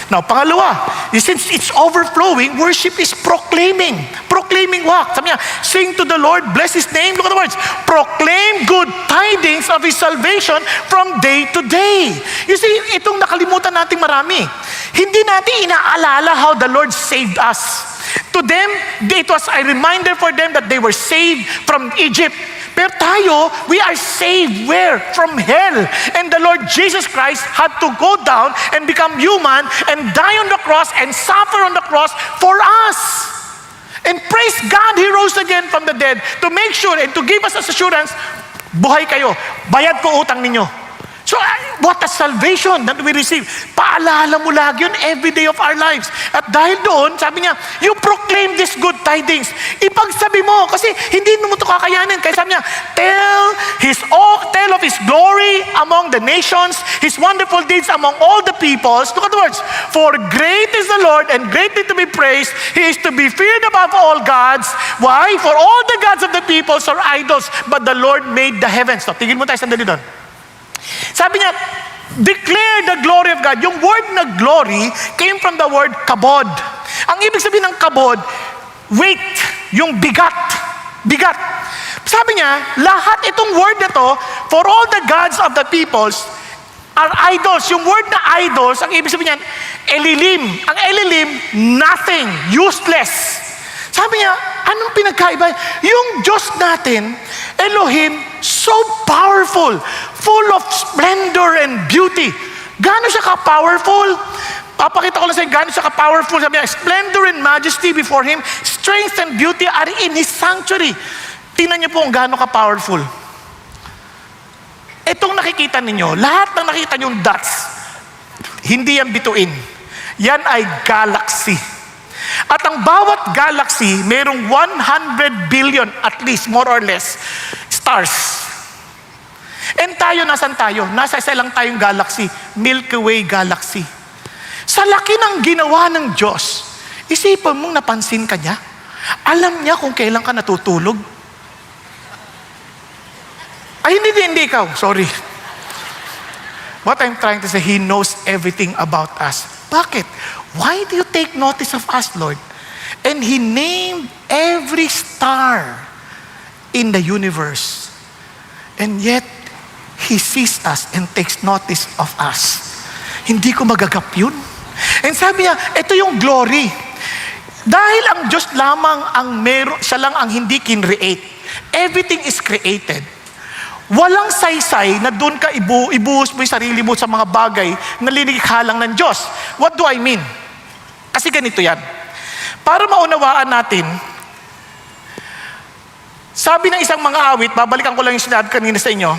Now, pangalawa, since it's overflowing, worship is proclaiming. Proclaiming what? Sabi niya, sing to the Lord, bless His name. Look at the words. Proclaim good tidings of His salvation from day to day. You see, itong nakalimutan nating marami. Hindi natin inaalala how the Lord saved us. To them, it was a reminder for them that they were saved from Egypt. Pero tayo, we are saved where? From hell. And the Lord Jesus Christ had to go down and become human and die on the cross and suffer on the cross for us. And praise God, He rose again from the dead to make sure and to give us assurance, buhay kayo, bayad ko utang ninyo. So, what a salvation that we receive. Paalala mo lagi yun every day of our lives. At dahil doon, sabi niya, you proclaim these good tidings. Ipagsabi mo, kasi hindi mo ito kakayanin. Kaya sabi niya, tell of His glory among the nations, His wonderful deeds among all the peoples. Look at the words. For great is the Lord and greatly to be praised. He is to be feared above all gods. Why? For all the gods of the peoples are idols, but the Lord made the heavens. So, tigil mo tayo sandali doon. Sabi niya, declare the glory of God. Yung word na glory came from the word kabod. Ang ibig sabihin ng kabod, weight, yung bigat. Bigat. Sabi niya, lahat itong word na to, for all the gods of the peoples are idols. Yung word na idols, ang ibig sabihin niyan, elilim. Ang elilim, nothing, useless. Sabi niya, anong pinagkaiba? Yung Diyos natin, Elohim, so powerful, full of splendor and beauty. Gaano siya ka-powerful? Papakita ko lang sa inyo, gaano siya ka-powerful. Sabi niya, splendor and majesty before Him, strength and beauty are in His sanctuary. Tingnan niyo po kung gaano ka-powerful. Itong nakikita ninyo, lahat ng nakita niyong dots, hindi yan bituin. Yan ay galaxy. At ang bawat galaxy, mayroong 100 billion, at least, more or less, stars. And tayo, nasan tayo? Nasa isa lang tayong galaxy, Milky Way galaxy. Sa laki ng ginawa ng Diyos, isipan mong napansin ka niya? Alam niya kung kailan ka natutulog? Ay, hindi ikaw. Sorry. What I'm trying to say, He knows everything about us. Bakit? Why do you take notice of us, Lord? And He named every star in the universe. And yet, He sees us and takes notice of us. Hindi ko magagap yun. And sabi niya, ito yung glory. Dahil ang Diyos lamang ang siya lang ang hindi kinreate. Everything is created. Walang saysay na doon ka ibuhos mo yung sarili mo sa mga bagay na lilikha lang ng Diyos. What do I mean? Kasi ganito yan. Para maunawaan natin, sabi ng isang mga awit, babalikan ko lang yung sinabi kanina sa inyo,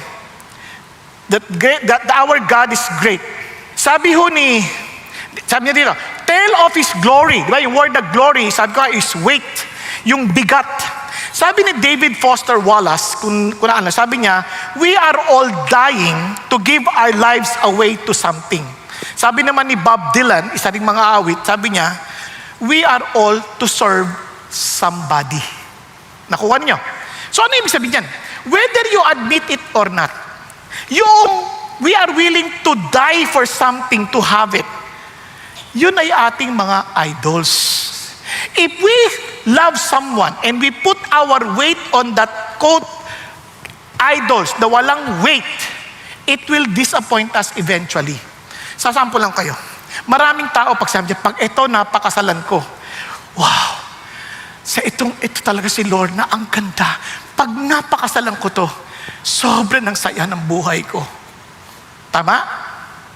that our God is great. Sabi niya dito, tell of His glory. Diba? Yung word na glory, sabi ko is weight. Yung bigat. Sabi ni David Foster Wallace, kung ano, sabi niya, we are all dying to give our lives away to something. Sabi naman ni Bob Dylan, isa ring mga awit, sabi niya, we are all to serve somebody. Nakuha niyo? So ano ibig sabihin niyan? Whether you admit it or not, we are willing to die for something to have it. Yun ay ating mga idols. If we love someone and we put our weight on that quote, idols, na walang weight, it will disappoint us eventually. Sasample lang kayo. Maraming tao pag sabi niya, pag ito napakasalan ko, wow, ito talaga si Lord na ang ganda. Pag napakasalan ko to, sobrang ng saya ng buhay ko. Tama?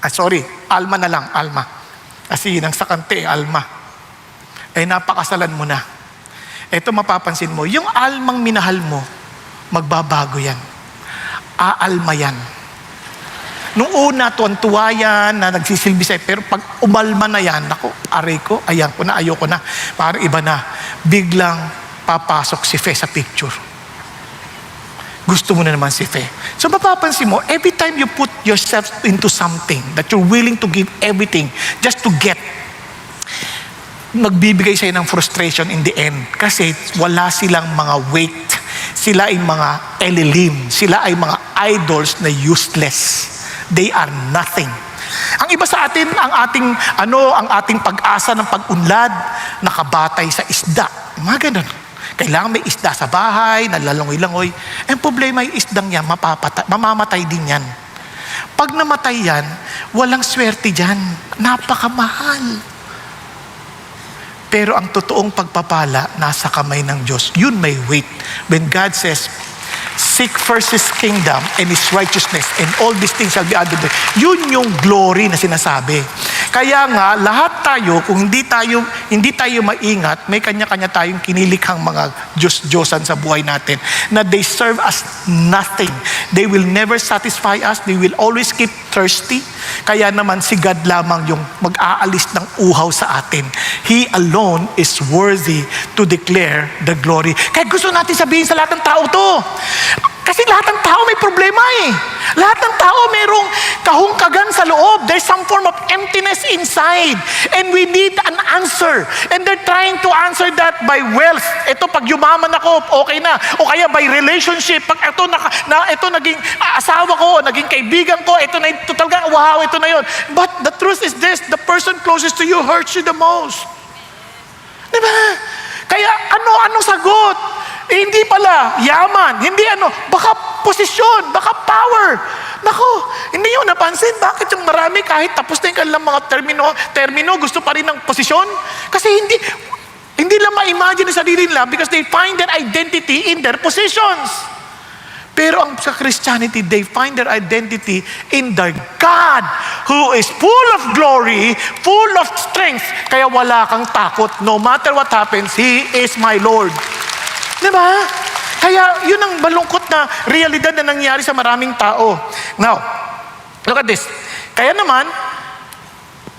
Sorry, Alma na lang, Alma. Kasi nang sa kante, Alma. Napakasalan mo na. Ito mapapansin mo, yung almang minahal mo, magbabago yan. Aalma yan. Nung una, tuwan-tuwa yan, na nagsisilbi sa'yo. Pero pag umalma na yan, naku, aray ko, ayan ko na, ayoko na. Parang iba na. Biglang papasok si Fe sa picture. Gusto mo na naman si Fe. So mapapansin mo, every time you put yourself into something that you're willing to give everything just to get, magbibigay sa'yo ng frustration in the end. Kasi wala silang mga weight. Sila ay mga elilim. Sila ay mga idols na useless. They are nothing. Ang iba sa atin, ang ating pag-asa ng pag-unlad, nakabatay sa isda. Mga ganun. Kailangan may isda sa bahay, nalalangoy-langoy. Ang problema yung isdang yan, mamamatay din yan. Pag namatay yan, walang swerte dyan. Napakamahal. Pero ang totoong pagpapala, nasa kamay ng Diyos. Yun may weight. When God says, seek first His kingdom and His righteousness, and all these things shall be added. Yun yung glory na sinasabi. Kaya nga, lahat tayo, kung hindi tayo maingat, may kanya-kanya tayong kinilikhang mga Diyos-Diyosan sa buhay natin, na they serve us nothing. They will never satisfy us. They will always keep thirsty. Kaya naman si God lamang yung mag-aalis ng uhaw sa atin. He alone is worthy to declare the glory. Kaya gusto natin sabihin sa lahat ng tao to. Kasi lahat ng tao may problema eh. Lahat ng tao mayroong kahungkagan sa loob. There's some form of emptiness inside. And we need an answer. And they're trying to answer that by wealth. Ito, pag yumaman ako, okay na. O kaya by relationship. Pag ito naging asawa ko, naging kaibigan ko, ito na talaga, wow, ito na yun. But the truth is this, the person closest to you hurts you the most. Diba? Kaya ano sagot? Hindi pala yaman, hindi baka posisyon, baka power. Nako, hindi nyo napansin bakit yung marami kahit tapos na yung kanilang mga termino, gusto pa rin ng posisyon? Kasi hindi lang ma-imagine sa sarili nila because they find their identity in their positions. Pero ang sa Christianity, they find their identity in their God who is full of glory, full of strength. Kaya wala kang takot. No matter what happens, He is my Lord. Diba? Kaya yun ang malungkot na realidad na nangyari sa maraming tao. Now, look at this. Kaya naman,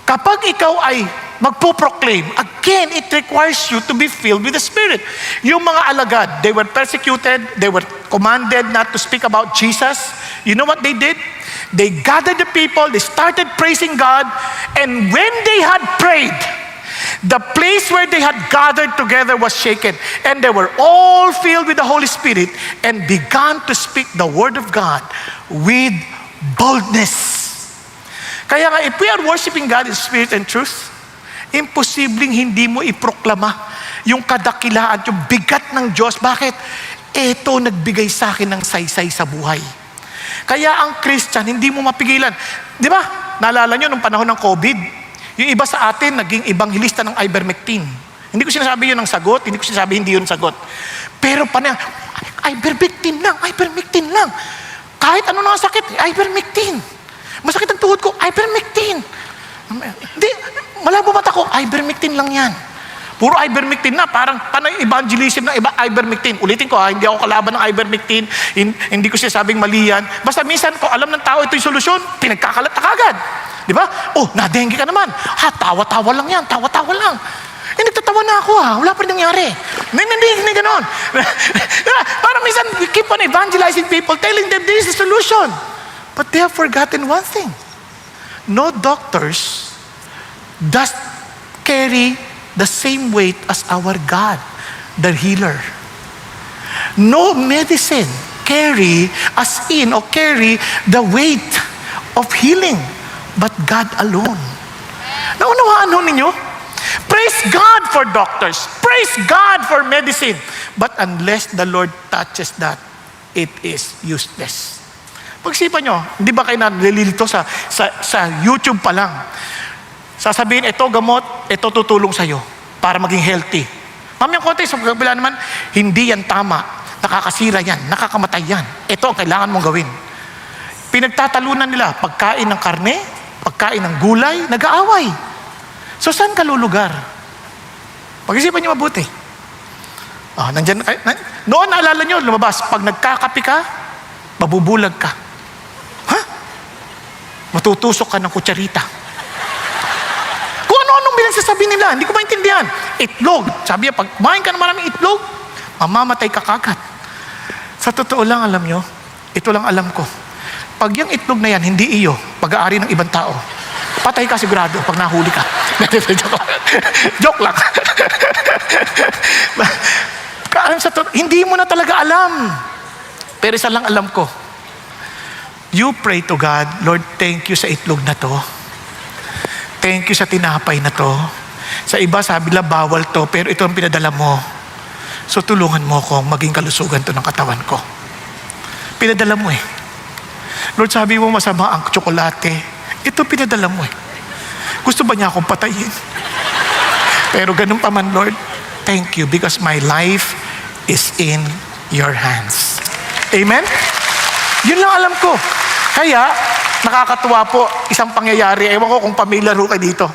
kapag ikaw ay magpo-proclaim, again, it requires you to be filled with the Spirit. Yung mga alagad, they were persecuted, they were commanded not to speak about Jesus. You know what they did? They gathered the people, they started praising God, and when they had prayed, the place where they had gathered together was shaken, and they were all filled with the Holy Spirit and began to speak the word of God with boldness. Kaya nga, if we are worshiping God in spirit and truth, imposibleng hindi mo iproklama yung kadakilaan, yung bigat ng Diyos. Bakit? Ito nagbigay sa akin ng saysay sa buhay. Kaya ang Christian, hindi mo mapigilan. Di ba? Naalala nyo nung panahon ng COVID, yung iba sa atin, naging ibanghilista ng ivermectin. Hindi ko sinasabi yun ang sagot, hindi ko sinasabi hindi yun sagot. Pero ivermectin lang. Kahit ano na sakit, ivermectin. Masakit ang tuhod ko, ivermectin. Hindi, malabo mata ko, ivermectin lang yan. Puro ivermectin na, parang evangelism na ivermectin. Ulitin ko hindi ako kalaban ng ivermectin, hindi ko sinasabing mali yan. Basta minsan, kung alam ng tao ito yung solusyon, pinagkakalat na kagad. Di ba? Oh, nadengge ka naman. Tawa-tawa lang yan, tawa-tawa lang. Nagtatawa na ako wala pa rin nangyari. Hindi ganon. Parang minsan, we keep on evangelizing people, telling them this is the solution. But they have forgotten one thing. No doctors does carry the same weight as our God, the healer. No medicine carry the weight of healing, but God alone. Naunawaan ho ninyo? Praise God for doctors. Praise God for medicine. But unless the Lord touches that, it is useless. Pagsipan nyo, hindi ba kayo nalilito sa YouTube pa lang? Sasabihin, ito gamot, ito tutulong sa'yo para maging healthy. Mamayang konti, sa kabila naman, hindi yan tama. Nakakasira yan, nakakamatay yan. Ito ang kailangan mong gawin. Pinagtatalunan nila, pagkain ng karne, pagkain ng gulay, nag-aaway. So saan ka lulugar? Pag-isipan nyo mabuti. Noon naalala nyo, lumabas, pag nagkakapi ka, mabubulag ka. Matutusok ka ng kutsarita. Kung ano-anong pinagsasabi nila, hindi ko maintindihan. Itlog. Sabi niya, pag kumain ka ng maraming itlog, mamamatay ka kagad. Sa totoo lang, alam nyo, ito lang alam ko. Pag yung itlog na yan, hindi iyo, pag-aari ng ibang tao, patay ka sigurado pag nahuli ka. Joke lang. Hindi mo na talaga alam. Pero isa lang alam ko. You pray to God, Lord, thank you sa itlog na to. Thank you sa tinapay na to. Sa iba, sabi lang, bawal to, pero ito ang pinadala mo. So tulungan mo akong maging kalusugan to ng katawan ko. Pinadala mo eh. Lord, sabi mo masama ang tsokolate. Ito pinadala mo eh. Gusto ba niya akong patayin? Pero ganun pa man, Lord, thank you because my life is in your hands. Amen? Yun lang alam ko. Kaya, nakakatuwa po, isang pangyayari. Ewan ko kung familiar ho kayo dito.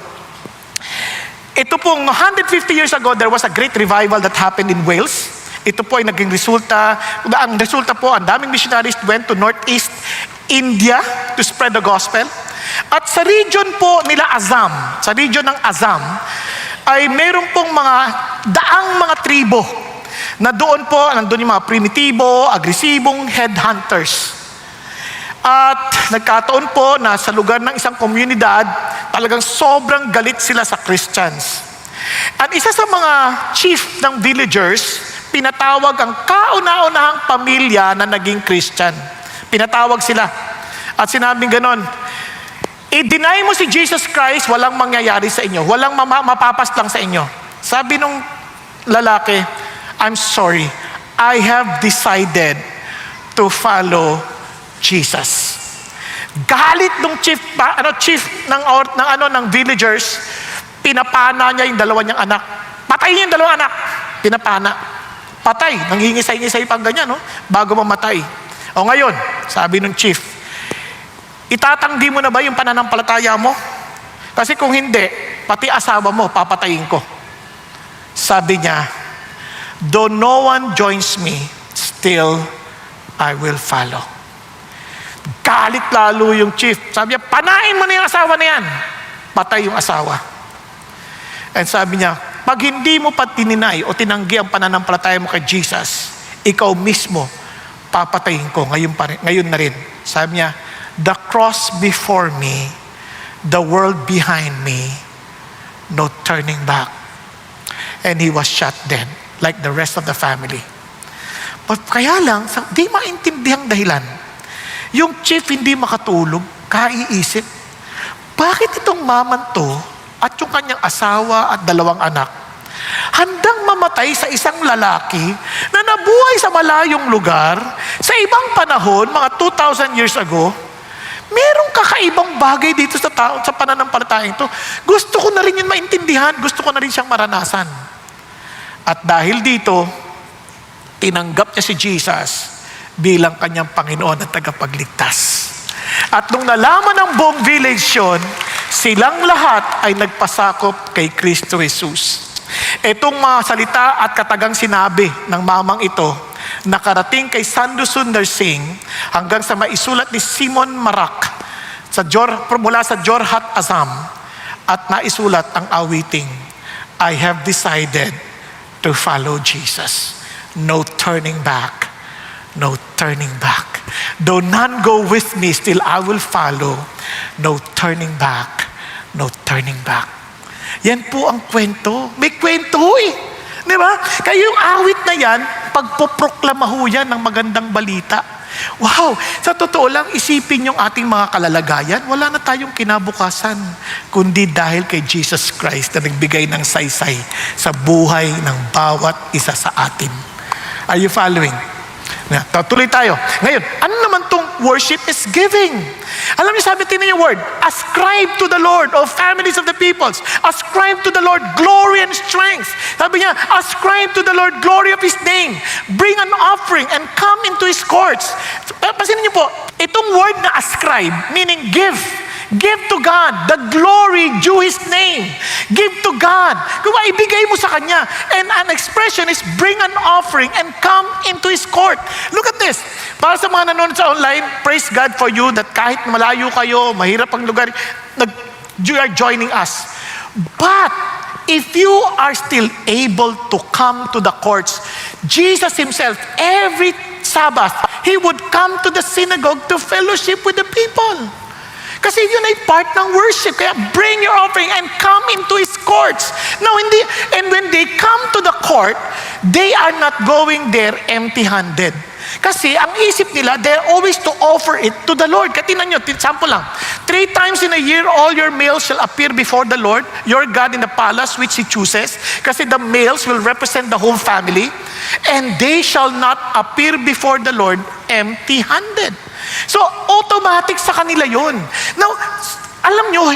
Ito pong 150 years ago, there was a great revival that happened in Wales. Ito po ay naging resulta. Ang resulta po, ang daming missionaries went to Northeast India to spread the gospel. At sa region po nila Azam, sa region ng Azam, ay meron pong mga daang mga tribo na doon po, nandun yung mga primitibo, agresibong headhunters. At nagkataon po na sa lugar ng isang komunidad, talagang sobrang galit sila sa Christians. At isa sa mga chief ng villagers, pinatawag ang kauna-unahang pamilya na naging Christian. Pinatawag sila. At sinabing ganon, i-deny mo si Jesus Christ, walang mangyayari sa inyo. Walang mapapaslang sa inyo. Sabi nung lalaki, I'm sorry, I have decided to follow Jesus. Galit nung chief ng villagers, pinapana niya yung dalawa niyang anak. Patay niya yung dalawang anak. Pinapana. Patay. Nanghingisay-ngisay pang ganyan, no? Bago mamatay. O ngayon, sabi nung chief, itatanggi mo na ba yung pananampalataya mo? Kasi kung hindi, pati asawa mo, papatayin ko. Sabi niya, though no one joins me, still I will follow. Galit lalo yung chief. Sabi niya, panain mo na yung asawa na yan. Patay yung asawa. And sabi niya, pag hindi mo pa tininay o tinanggi ang pananampalataya mo kay Jesus, ikaw mismo, papatayin ko ngayon na rin. Sabi niya, the cross before me, the world behind me, no turning back. And he was shot dead, like the rest of the family. But kaya lang, di maintindihan dahilan. Yung chief hindi makatulog, kaiisip, bakit itong maman to at yung kanyang asawa at dalawang anak handang mamatay sa isang lalaki na nabuhay sa malayong lugar sa ibang panahon, mga 2,000 years ago? Merong kakaibang bagay dito sa tao, sa pananampalatayang ito. Gusto ko na rin yun maintindihan, gusto ko na rin siyang maranasan. At dahil dito, tinanggap niya si Jesus bilang kanyang Panginoon at tagapagligtas. At nung nalaman ng buong village yun, silang lahat ay nagpasakop kay Kristo Jesus. Itong mga salita at katagang sinabi ng mamang ito, nakarating kay Sadhu Sundar Singh hanggang sa maisulat ni Simon Marak mula sa Jorhat, Assam, at naisulat ang awiting, I have decided to follow Jesus. No turning back. No turning back. Though none go with me, still I will follow. No turning back. No turning back. Yan po ang kwento. May kwento eh. Di ba? Kaya yung awit na yan, pagpoproklama ho yan ng magandang balita. Wow! Sa totoo lang, isipin yung ating mga kalalagayan, wala na tayong kinabukasan, kundi dahil kay Jesus Christ na nagbigay ng saysay sa buhay ng bawat isa sa atin. Are you following? Tuloy tayo. Ngayon, ano naman tong worship is giving? Alam niyo, sabi tingnan yung word, ascribe to the Lord, O families of the peoples. Ascribe to the Lord glory and strength. Sabi niya, ascribe to the Lord glory of His name. Bring an offering and come into His courts. Pasinin niyo po, itong word na ascribe, meaning give. Give to God the glory due His name. Give to God. Kung ibigay mo sa Kanya. And an expression is bring an offering and come into His court. Look at this. Para Para sa mga nanonood sa online, praise God for you that kahit malayo kayo, mahirap ang lugar, you are joining us. But if you are still able to come to the courts, Jesus himself, every Sabbath, he would come to the synagogue to fellowship with the people. Kasi yun ay part ng worship. Kaya bring your offering and come into His courts. Now, and when they come to the court, they are not going there empty-handed. Kasi ang isip nila, they're always to offer it to the Lord. Katinan nyo, sample lang. 3 times in a year, all your males shall appear before the Lord, your God in the palace which He chooses. Kasi the males will represent the whole family. And they shall not appear before the Lord empty-handed. So, automatic sa kanila yun. Now, alam nyo,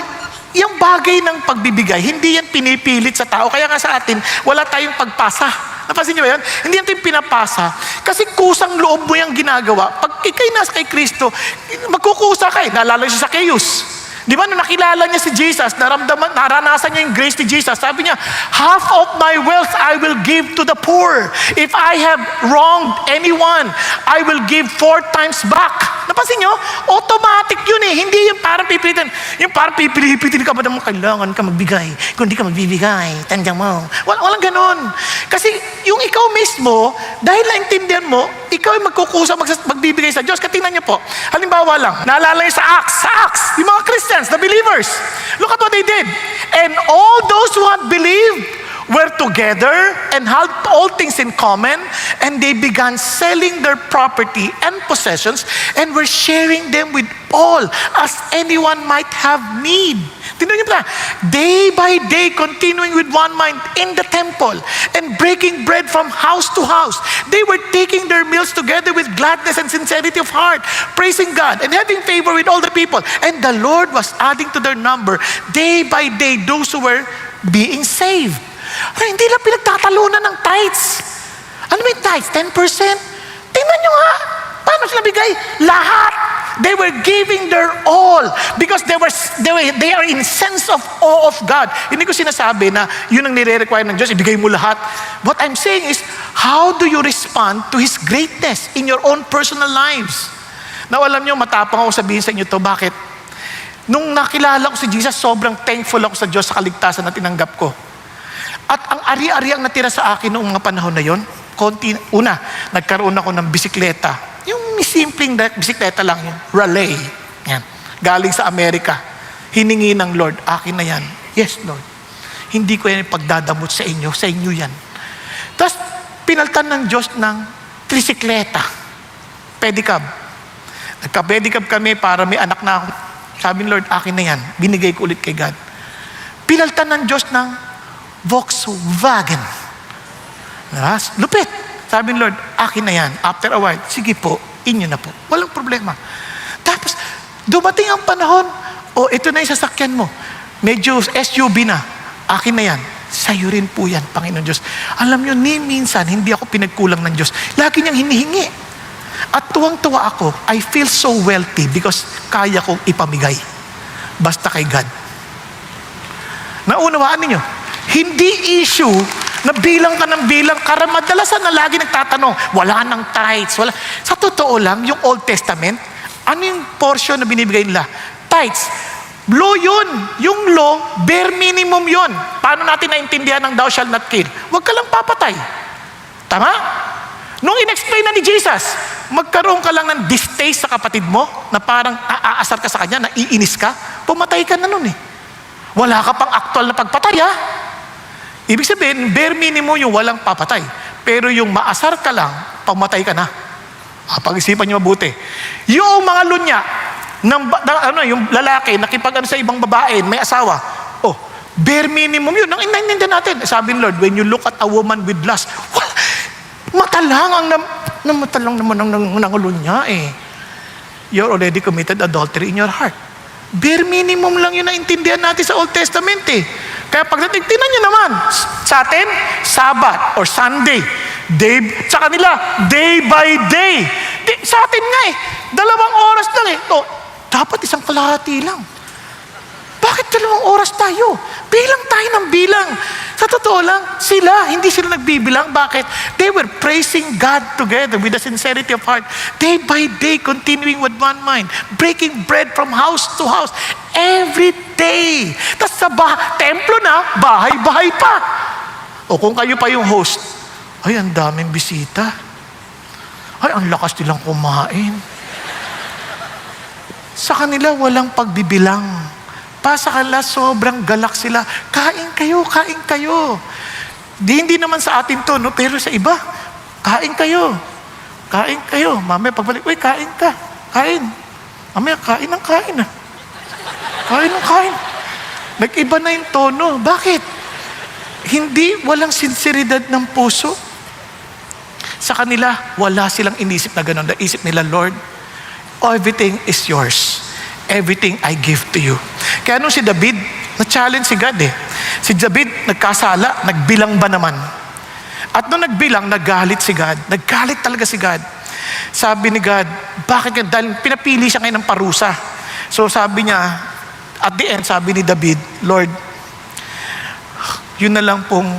yung bagay ng pagbibigay, hindi yan pinipilit sa tao. Kaya nga sa atin, wala tayong pagpasa. Napansin nyo ba yan? Hindi yan tayong pinapasa. Kasi kusang loob mo yung ginagawa. Pag ikay nasa kay Kristo, magkukusa ka eh. Naalala siya sa Zacchaeus. Di ba, nung nakilala niya si Jesus, naranasan niya yung grace ni Jesus, sabi niya, half of my wealth I will give to the poor. If I have wronged anyone, I will give 4 times back. Napansin niyo? Automatic yun eh. Hindi yung parang pipilitin. Yung parang pipilitin ka ba naman, kailangan ka magbigay. Kung di ka magbibigay, tandang mo. Walang ganon. Kasi yung ikaw mismo, dahil naintindihan mo, ikaw ay magkukusa, magbibigay sa Diyos. Katingnan niyo po. Halimbawa lang, naalala niyo sa Acts, yung mga Christians, the believers. Look at what they did. And all those who had believed were together and had all things in common, and they began selling their property and possessions and were sharing them with all as anyone might have need. Tingnan niyo pala, day by day continuing with one mind in the temple and breaking bread from house to house. They were taking their meals together with gladness and sincerity of heart, praising God and having favor with all the people. And the Lord was adding to their number day by day those who were being saved. Ay, hindi lang pinagtatalunan ng tithes. Ano may tithes? 10%? Tingnan nyo nga. Paano sila bigay? Lahat. They were giving their all because they are in sense of awe of God. Hindi ko sinasabi na yun ang nire-require ng Diyos, ibigay mo lahat. What I'm saying is, how do you respond to His greatness in your own personal lives? Now, alam nyo, matapang ako sabihin sa inyo to. Bakit? Nung nakilala ko si Jesus, sobrang thankful ako sa Diyos sa kaligtasan na tinanggap ko. At ang ari-ari ang natira sa akin noong mga panahon na yon, una, nagkaroon ako ng bisikleta. Yung simpleng bisikleta lang, yung rally. Yan. Galing sa Amerika. Hiningi ng Lord, akin na yan. Yes, Lord. Hindi ko yan ipagdadamot sa inyo yan. Tapos, pinaltan ng Diyos ng trisikleta. Pedicab. Nagka-pedicab kami para may anak na ako. Sabi ng Lord, akin na yan. Binigay ko ulit kay God. Pinaltan ng Diyos ng Volkswagen. Lupit. Sabi ng Lord, akin na yan. After a while, sige po, inyo na po. Walang problema. Tapos, dumating ang panahon, ito na yung sasakyan mo. Medyo SUV na. Akin na yan. Sa'yo rin po yan, Panginoon Diyos. Alam nyo, minsan, hindi ako pinagkulang ng Diyos. Lagi niyang hinihingi. At tuwang-tuwa ako, I feel so wealthy because kaya kong ipamigay. Basta kay God. Naunawaan ninyo, hindi issue na bilang ka ng bilang. Madalasan na lagi nagtatanong, wala nang tithes. Wala. Sa totoo lang, yung Old Testament, ano yung portion na binibigay nila? Tithes. Law yun. Yung law, bare minimum yun. Paano natin naintindihan ng thou shalt not kill? Huwag ka lang papatay. Tama? Nung in-explain na ni Jesus, magkaroon ka lang ng distaste sa kapatid mo na parang aasar ka sa kanya, naiinis ka, pumatay ka na nun eh. Wala ka pang aktual na pagpatay ha. Ibig sabihin, bare minimum yung walang papatay. Pero yung maasar ka lang, pamatay ka na. Pag-isipan nyo mabuti. Yung mga lunya, yung lalaki, nakipag-ano sa ibang babae, may asawa, bare minimum yun. Ang inaintindihan natin. Sabi ng Lord, when you look at a woman with lust, matalang naman ang lunya eh. You're already committed adultery in your heart. Bare minimum lang yun na intindihan natin sa Old Testament eh. Kaya pagdating, tingnan nyo naman, sa atin, Sabbath or Sunday. Sa kanila, day by day. Sa atin nga eh, 2 oras lang eh. Dapat isang kalahati lang. Bakit 2 oras tayo? Bilang tayo ng bilang. Sa totoo lang, hindi sila nagbibilang. Bakit? They were praising God together with a sincerity of heart. Day by day, continuing with one mind. Breaking bread from house to house. Every day. Tapos sa templo na, bahay-bahay pa. O kung kayo pa yung host, ay, ang daming bisita. Ay, ang lakas nilang kumain. Sa kanila, walang pagbibilang. Sa kanila, sobrang galak sila. Kain kayo, kain kayo. Hindi naman sa atin to, no? Pero sa iba, kain kayo. Kain kayo. Mamaya pagbalik, uy, kain ka. Kain. Mamaya, kain ng kain. Kain ng kain. Nag-iba na yung tono. Bakit? Walang sinseridad ng puso. Sa kanila, wala silang inisip na gano'n. Naisip nila, Lord, everything is yours. Everything I give to you. Kaya nung si David, na-challenge si God eh. Si David, nagkasala, nagbilang ba naman? At nung nagbilang, nagalit si God. Nagalit talaga si God. Sabi ni God, bakit ka? Dahil pinapili siya ngayon ng parusa. So sabi niya, at the end, sabi ni David, Lord, yun na lang pong,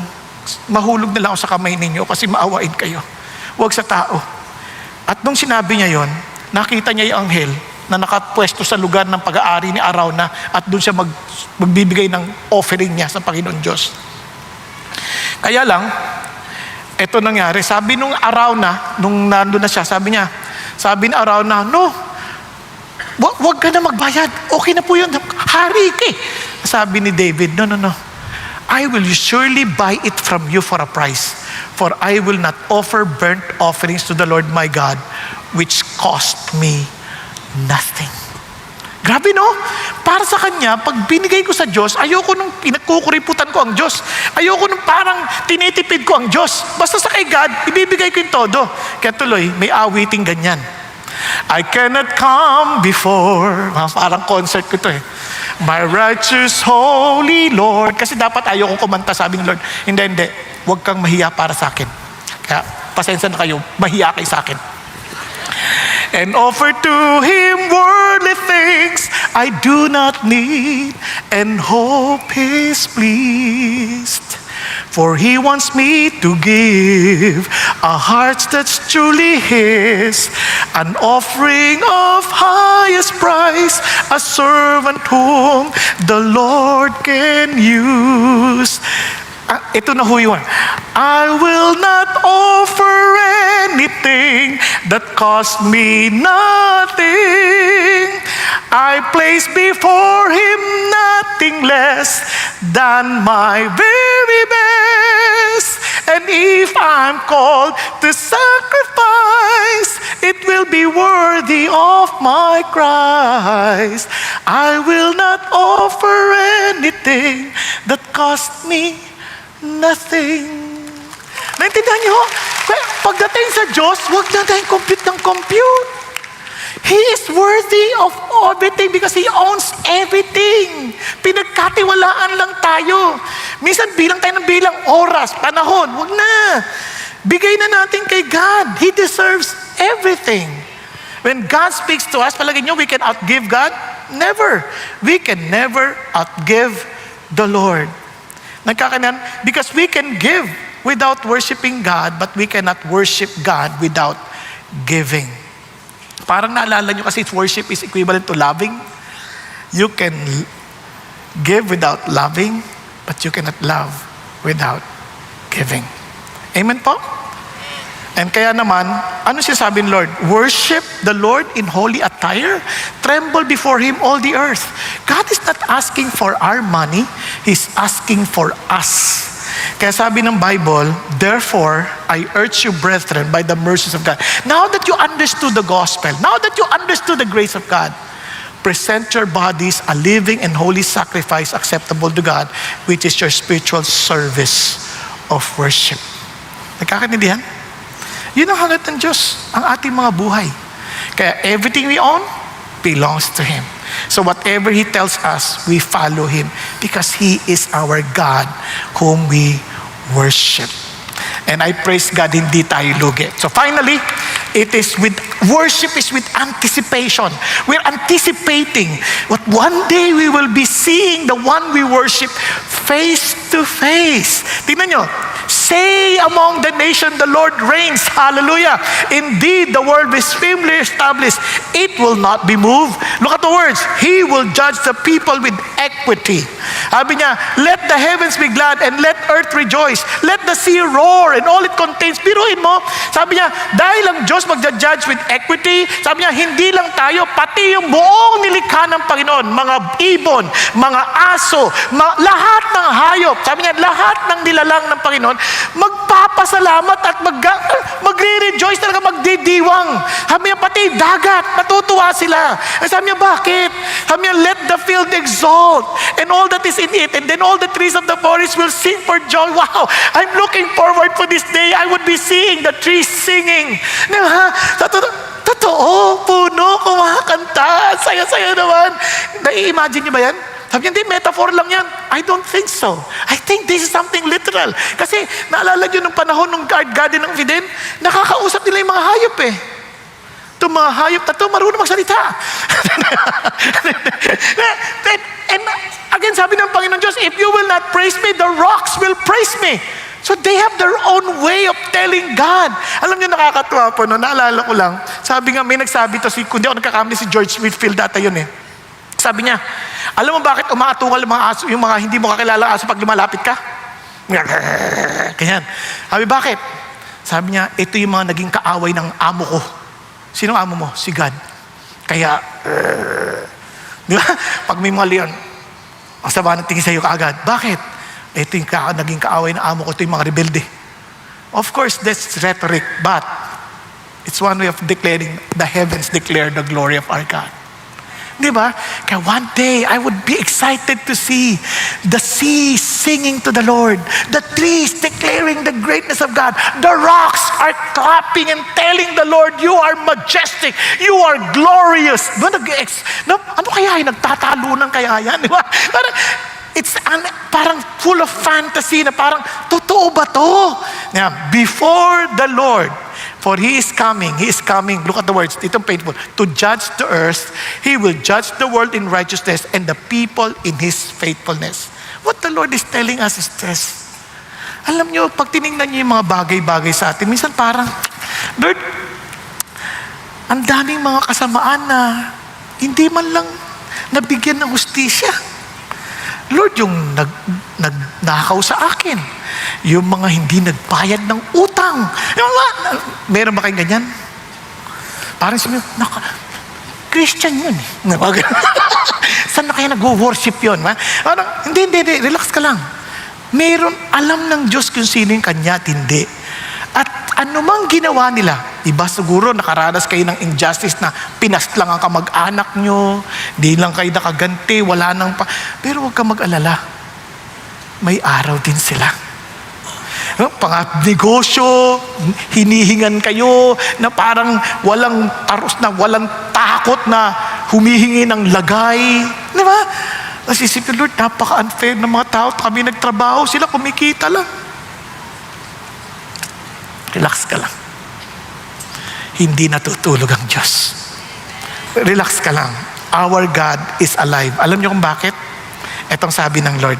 mahulog na lang ako sa kamay ninyo kasi maawain kayo. Huwag sa tao. At nung sinabi niya yon, nakita niya yung anghel na nakapwesto sa lugar ng pag-aari ni Arauna at doon siya magbibigay ng offering niya sa Panginoon Diyos. Kaya lang, ito nangyari. Sabi nung Arauna, nung nandun na siya, sabi ni Arauna, no, wag ka na magbayad. Okay na po yun. Hari ka eh. Sabi ni David, no. I will surely buy it from you for a price. For I will not offer burnt offerings to the Lord my God, which cost me nothing. Grabe no? Para sa kanya, pag binigay ko sa Diyos, ayoko nung pinagkukuriputan ko ang Diyos. Ayoko nung parang tinitipid ko ang Diyos. Basta sa kay God, ibibigay ko yung todo. Kaya tuloy, may awiting ganyan. I cannot come before. Parang concert ko to eh. My righteous holy Lord. Kasi dapat ayoko kumanta, sabi ng Lord. Hindi. Huwag kang mahiya para sa akin. Kaya pasensya na kayo, mahiya kayo sa akin. And offer to Him worldly things I do not need, and hope He's pleased. For He wants me to give a heart that's truly His, an offering of highest price, a servant whom the Lord can use. Ito na ho yun. I will not offer anything that cost me nothing. I place before Him nothing less than my very best. And if I'm called to sacrifice, it will be worthy of my Christ. I will not offer anything that cost me nothing. Naintindihan niyo? Pagdating sa Diyos, huwag na tayong compute ng compute. He is worthy of everything because He owns everything. Pinagkatiwalaan lang tayo. Minsan bilang tayo ng bilang oras, panahon. Huwag na. Bigay na natin kay God. He deserves everything. When God speaks to us, palagay niyo, we can outgive God? Never. We can never outgive the Lord. Nagkakanan, because we can give without worshiping God, but we cannot worship God without giving. Parang naalala nyo kasi worship is equivalent to loving. You can give without loving, but you cannot love without giving. Amen po? And kaya naman, ano siya sabi ng Lord? Worship the Lord in holy attire. Tremble before Him all the earth. God is not asking for our money. He's asking for us. Kaya sabi ng Bible, therefore, I urge you, brethren, by the mercies of God. Now that you understood the gospel, now that you understood the grace of God, present your bodies a living and holy sacrifice acceptable to God, which is your spiritual service of worship. Nagkakaintindihan? Yun ang hangat ng Diyos, ang ating mga buhay. Kaya everything we own belongs to Him. So whatever He tells us, we follow Him because He is our God whom we worship. And I praise God, hindi tayo lugi. So finally, worship is with anticipation. We're anticipating what one day we will be seeing the one we worship face to face. Tingnan nyo, say among the nation, the Lord reigns. Hallelujah. Indeed, the world is firmly established. It will not be moved. Look at the words. He will judge the people with equity. Sabi niya, let the heavens be glad and let earth rejoice. Let the sea roar and all it contains. Biruin mo, sabi niya, dahil ang Diyos magja-judge with equity, sabi niya, hindi lang tayo, pati yung buong nilikha ng Panginoon, mga ibon, mga aso, lahat ng hayop, sabi niya, lahat ng nilalang ng Panginoon, magpapasalamat at magre-rejoice talaga, magdidiwang. Sabi niya, pati dagat, natutuwa sila. Sabi niya, bakit? Sabi niya, let the field exalt and all that is in it, and then all the trees of the forest will sing for joy. Wow, I'm looking forward for this day. I would be seeing the trees singing. Diba? Totoo, puno, kumakanta, saya-saya naman. Nai-imagine niyo ba yan? Sabi niya, hindi, metaphor lang yan. I don't think so. I think this is something literal. Kasi naalala niyo nung panahon ng garden ng Eden, nakakausap nila yung mga hayop eh. Itong mga hayop na ito, marunong magsalita. And again, sabi ng Panginoon Diyos, if you will not praise me, the rocks will praise me. So they have their own way of telling God. Alam niyo, nakakatuwa po, no? Naalala ko lang, sabi nga, may nagsabi to, kung di ako nagkakamali, si George Whitefield data yun eh. Sabi niya, alam mo bakit umaatungal yung mga aso, yung mga hindi mo kakilala aso pag lumalapit ka? Ganyan. Sabi, bakit? Sabi niya, ito yung mga naging kaaway ng amo ko. Sinong amo mo? Si God. Kaya, di ba? Pag may mga leon, ang sama ng tingin sa'yo kaagad. Bakit? Ito yung naging kaaway ng amo ko, ito yung mga rebelde. Of course, that's rhetoric, but it's one way of declaring the heavens declare the glory of our God. Di ba? Kaya one day, I would be excited to see the sea singing to the Lord, the trees declaring the greatness of God, the rocks are clapping and telling the Lord, you are majestic, you are glorious. Ano kaya yung nagtatalunan kaya yan? Di ba? Parang full of fantasy na parang, totoo ba to? Now, before the Lord, for He is coming, look at the words, itong painful, to judge the earth, He will judge the world in righteousness and the people in His faithfulness. What the Lord is telling us is this. Alam nyo, pag tinignan nyo yung mga bagay-bagay sa atin, minsan parang, Lord, ang daming mga kasamaan na hindi man lang nabigyan ng hustisya. Lord, yung nakaw sa akin, yung mga hindi nagbayad ng utang. Meron ba kayong ganyan? Parang sabi, Christian yun eh. Saan na kaya nag-worship yun? Hindi, relax ka lang. Meron, alam ng Diyos kung sino yung kanya at hindi. At anumang ginawa nila, iba siguro nakaranas kayo ng injustice na pinaslang ang kamag-anak nyo, di lang kayo nakaganti, wala nang pa. Pero huwag ka mag-alala. May araw din sila. Negosyo, hinihingan kayo na parang walang taros na, walang takot na humihingi ng lagay. Di ba? Nasisipin, Lord, napaka-unfair ng mga tao. Kami nagtrabaho, sila kumikita lang. Relax ka lang. Hindi natutulog ang Diyos. Relax ka lang. Our God is alive. Alam niyo kung bakit? Etong sabi ng Lord,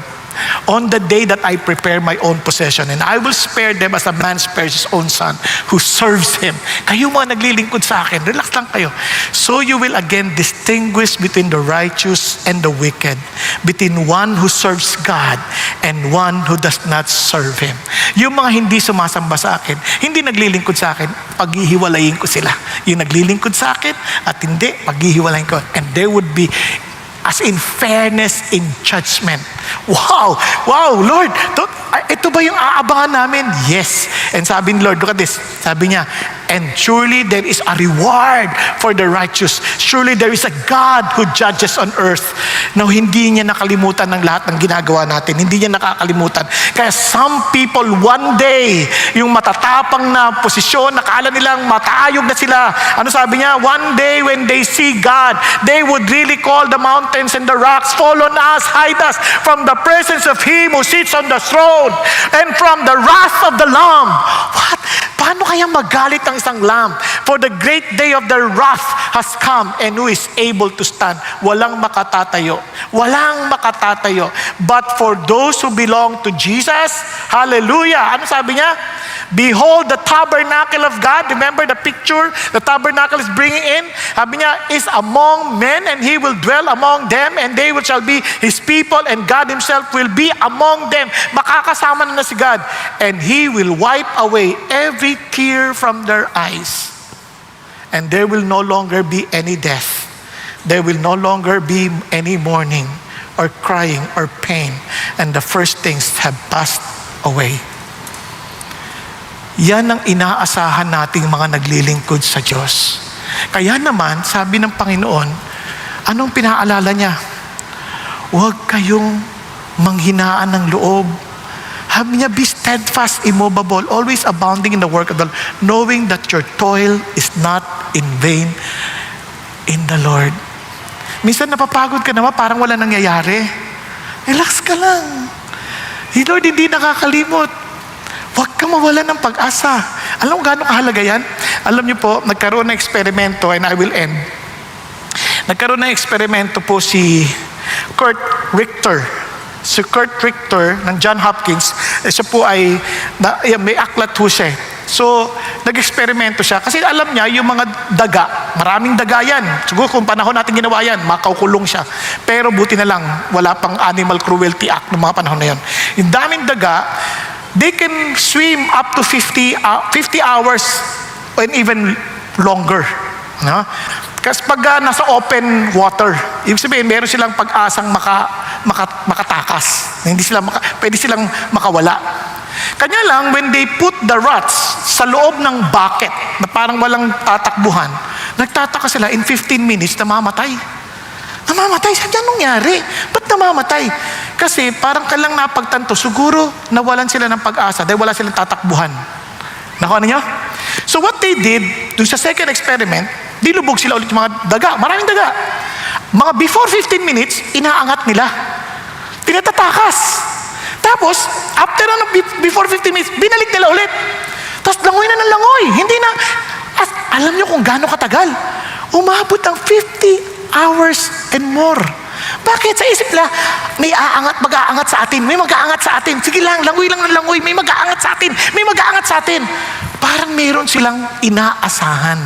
on the day that I prepare my own possession, and I will spare them as a man spares his own son who serves him. Kayo mga naglilingkod sa akin, relax lang kayo. So you will again distinguish between the righteous and the wicked, between one who serves God and one who does not serve Him. Yung mga hindi sumasamba sa akin, hindi naglilingkod sa akin, paghihiwalayin ko sila. Yung naglilingkod sa akin at hindi, paghihiwalayin ko. And there would be as in fairness in judgment. Wow! Wow, Lord! Ito ba yung aabangan namin? Yes. And sabi ni Lord, look at this. Sabi niya, And surely there is a reward for the righteous. Surely there is a God who judges on earth. Now, hindi niya nakalimutan ng lahat ng ginagawa natin. Hindi niya nakakalimutan. Kaya some people one day, yung matatapang na posisyon, nakala nilang matayog na sila. Ano sabi niya? One day when they see God, they would really call the mountains and the rocks, fall on us, hide us from the presence of Him who sits on the throne and from the wrath of the Lamb. What? Paano kaya magalit ang isang lamb? For the great day of their wrath has come, and who is able to stand? Walang makatatayo. Walang makatatayo. But for those who belong to Jesus, hallelujah. Ano sabi niya? Behold the tabernacle of God. Remember the picture the tabernacle is bringing in? Sabi niya, is among men, and He will dwell among them, and they shall be His people, and God Himself will be among them. Makakasama na si God. And He will wipe away every tear from their eyes. And there will no longer be any death. There will no longer be any mourning or crying or pain. And the first things have passed away. Yan ang inaasahan nating mga naglilingkod sa Diyos. Kaya naman, sabi ng Panginoon, anong pinaalala niya? Huwag kayong manghinaan ng loob. Sabi niya, be steadfast, immovable, always abounding in the work of the Lord, knowing that your toil is not in vain in the Lord. Minsan napapagod ka naman, parang wala nangyayari. Relax ka lang. Si Lord hindi nakakalimot. Huwag ka mawala ng pag-asa. Alam mo gaano kahalaga yan? Alam niyo po, nagkaroon ng eksperimento, and I will end. Nagkaroon ng eksperimento po si Kurt Richter. Si Kurt Richter ng John Hopkins, siya po ay may aklat po siya. So, nag-eksperimento siya. Kasi alam niya, yung mga daga, maraming daga yan. Siguro kung panahon natin ginawa yan, makakulong siya. Pero buti na lang, wala pang Animal Cruelty Act ng mga panahon na yun. Yung daming daga, they can swim up to 50 hours and even longer. No? Kasi pag nasa open water, ibig sabihin, meron silang pag-asang makatakas. Pwede silang makawala. Kanya lang, when they put the rods sa loob ng bucket na parang walang tatakbuhan, nagtataka sila, in 15 minutes, namamatay. Namamatay? Saan yan nangyari? Ba't namamatay? Kasi parang kailang napagtanto, siguro nawalan sila ng pag-asa dahil wala silang tatakbuhan. Nakuha niyo? So what they did, dun sa second experiment, dilubog sila ulit yung mga daga. Maraming daga. Mga before 15 minutes, inaangat nila. Tinatatakas. Tapos, after before 15 minutes, binalik nila ulit. Tapos langoy na ng langoy. Hindi na, alam nyo kung gaano katagal. Umabot ang 50 hours and more. Bakit? Sa isip nila, may mag-aangat sa atin. May mag-aangat sa atin. Sige lang, langoy lang ng langoy. May mag-aangat sa atin. May mag-aangat sa atin. Parang mayroon silang inaasahan.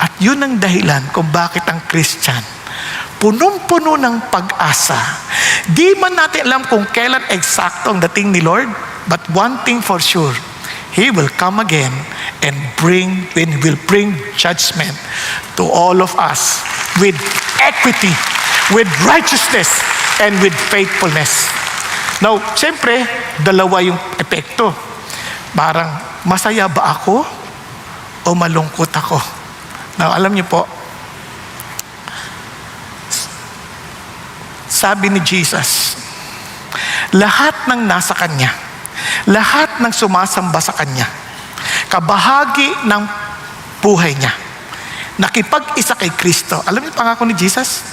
At yun ang dahilan kung bakit ang Christian punong-puno ng pag-asa. Di man natin alam kung kailan eksakto ang dating ni Lord, but one thing for sure, He will come again and will bring judgment to all of us with equity, with righteousness, and with faithfulness. Now, siyempre, dalawa yung epekto. Parang, masaya ba ako o malungkot ako? Now, alam niyo po, sabi ni Jesus, lahat ng nasa Kanya, lahat ng sumasamba sa Kanya, kabahagi ng buhay niya, nakipag-isa kay Kristo. Alam niyo pangako ni Jesus?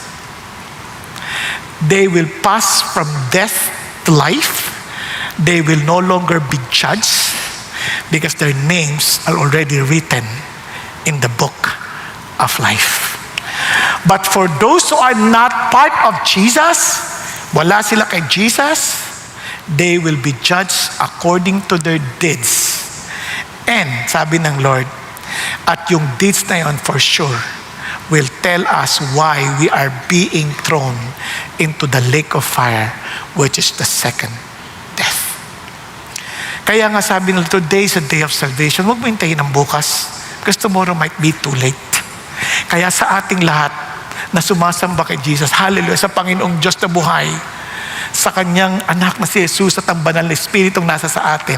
They will pass from death to life. They will no longer be judged because their names are already written in the book of life. But for those who are not part of Jesus, wala sila kay Jesus, they will be judged according to their deeds. And sabi ng Lord, at yung deeds na yun for sure will tell us why we are being thrown into the lake of fire, which is the second death. Kaya nga sabi nila, today is a day of salvation. Huwag mo hintayin ang bukas because tomorrow might be too late. Kaya sa ating lahat na sumasamba kay Jesus, hallelujah, sa Panginoong Diyos na buhay, sa Kanyang anak na si Jesus at ang banal na Espiritong nasa sa atin,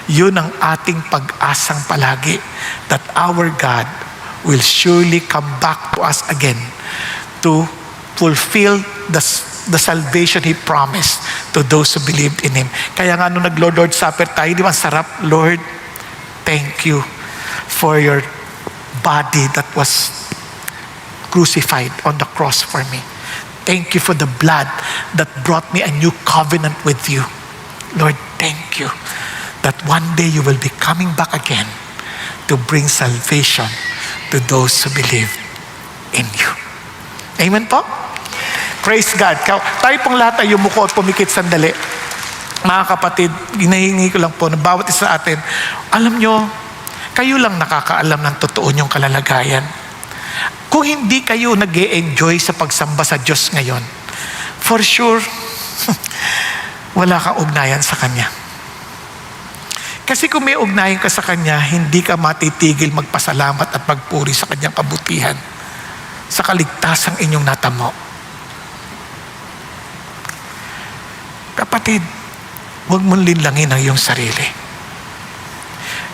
Yun ang ating pag-asang palagi, that our God will surely come back to us again to fulfill the salvation He promised to those who believed in Him. Kaya nga nung nag-Lord Supper tayo, di ba sarap, Lord, thank you for your body that was crucified on the cross for me. Thank you for the blood that brought me a new covenant with you. Lord, thank you that one day you will be coming back again to bring salvation to those who believe in you. Amen po? Praise God. Tayo pong lahat ay yumuko at pumikit sandali. Mga kapatid, ginahingi ko lang po na bawat isa atin, alam nyo, kayo lang nakakaalam ng totoo nyong kalalagayan. Kung hindi kayo nag-e-enjoy sa pagsamba sa Diyos ngayon, for sure, wala kang ugnayan sa Kanya. Kasi kung may ugnayan ka sa Kanya, hindi ka matitigil magpasalamat at magpuri sa Kanyang kabutihan, sa kaligtasang inyong natamo. Kapatid, huwag mong linlangin ang iyong sarili.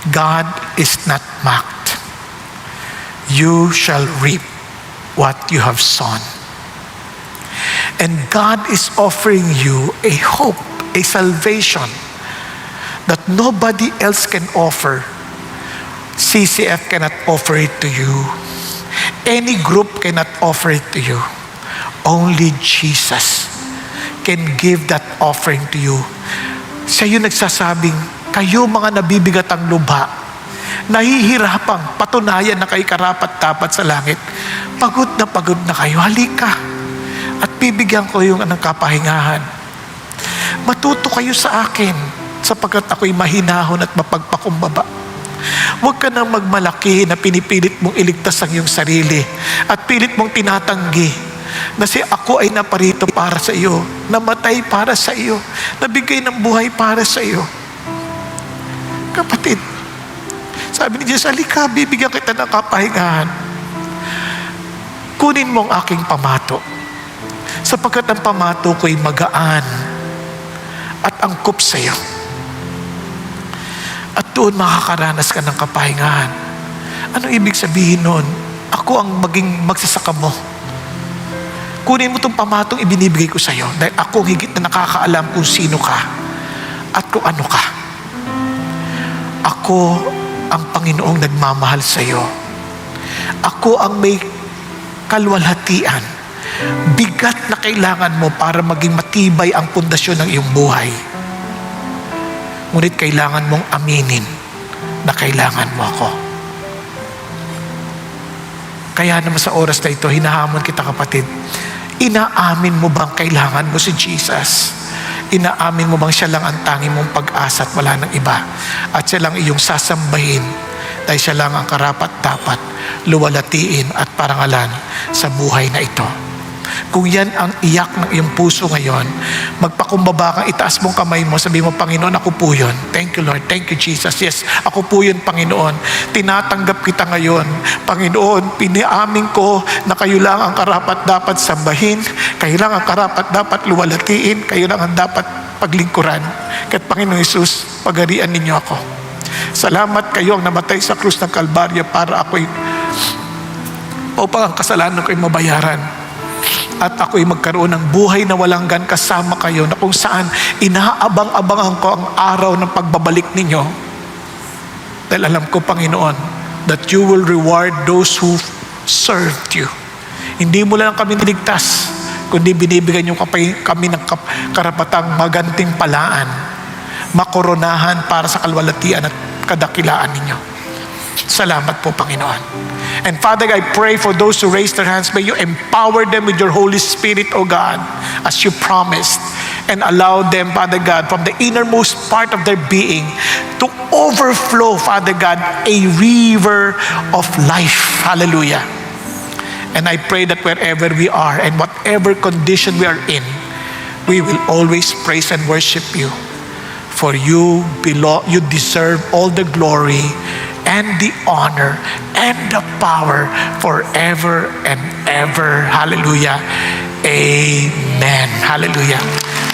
God is not mocked. You shall reap what you have sown. And God is offering you a hope, a salvation that nobody else can offer. CCF cannot offer it to you. Any group cannot offer it to you. Only Jesus can give that offering to you. Siya yung nagsasabing, kayo mga nabibigat ang lubha, nahihirapang patunayan na kayo karapat-dapat sa langit, pagod na kayo, halika at bibigyan ko yung anong kapahingahan. Matuto kayo sa akin sapagkat ako'y mahinahon at mapagpakumbaba. Huwag ka nang magmalaki na pinipilit mong iligtas ang iyong sarili at pilit mong tinatanggi na si ako ay naparito para sa iyo, namatay para sa iyo, nabigay ng buhay para sa iyo. Kapatid, sabi ni Diyos, halika, bibigyan kita ng kapahingahan. Kunin mo ang aking pamato, sapagkat ang pamato ko'y magaan at angkop sa iyo. At doon makakaranas ka ng kapahingahan. Anong ibig sabihin nun? Ako ang maging magsasaka mo. Kunin mo itong pamatong ibinibigay ko sa iyo dahil ako higit na nakakaalam kung sino ka at kung ano ka. Ako ang Panginoong nagmamahal sa iyo. Ako ang may kalwalhatian, bigat na kailangan mo para maging matibay ang pundasyon ng iyong buhay. Ngunit kailangan mong aminin na kailangan mo ako. Kaya naman sa oras na ito, hinahamon kita kapatid, inaamin mo bang kailangan mo si Jesus? Inaamin mo bang siya lang ang tanging mong pag-asa at wala nang iba? At siya lang iyong sasambahin dahil siya lang ang karapat-dapat luwalatiin at parangalan sa buhay na ito. Kung yan ang iyak ng iyong puso ngayon, magpakumbaba kang, itaas mong kamay mo, sabi mo, Panginoon, ako po yun. Thank you, Lord. Thank you, Jesus. Yes, ako po yun, Panginoon. Tinatanggap kita ngayon. Panginoon, piniamin ko na kayo lang ang karapat-dapat sambahin, kayo lang ang karapat-dapat luwalatiin, kayo lang ang dapat paglingkuran. Kahit Panginoon Jesus, pagharian ninyo ako. Salamat kayo ang namatay sa krus ng Kalbaryo para upang ang kasalanan ko'y mabayaran. At ako'y magkaroon ng buhay na walang hanggan kasama kayo, na kung saan inaabang-abangan ko ang araw ng pagbabalik ninyo. Dahil alam ko, Panginoon, that you will reward those who served you. Hindi mo lang kami niligtas, kundi binibigyan niyo kami ng karapatang magantimpalaan, makoronahan para sa kalwalatian at kadakilaan ninyo. Salamat po, Panginoon. And Father, I pray for those who raise their hands, may you empower them with your Holy Spirit, O God, as you promised, and allow them, Father God, from the innermost part of their being to overflow, Father God, a river of life. Hallelujah. And I pray that wherever we are and whatever condition we are in, we will always praise and worship you. For you deserve all the glory and the honor and the power forever and ever. Hallelujah. Amen. Hallelujah.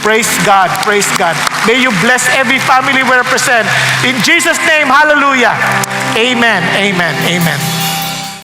Praise God, praise God. May you bless every family we represent. In Jesus' name, hallelujah. Amen, amen, amen.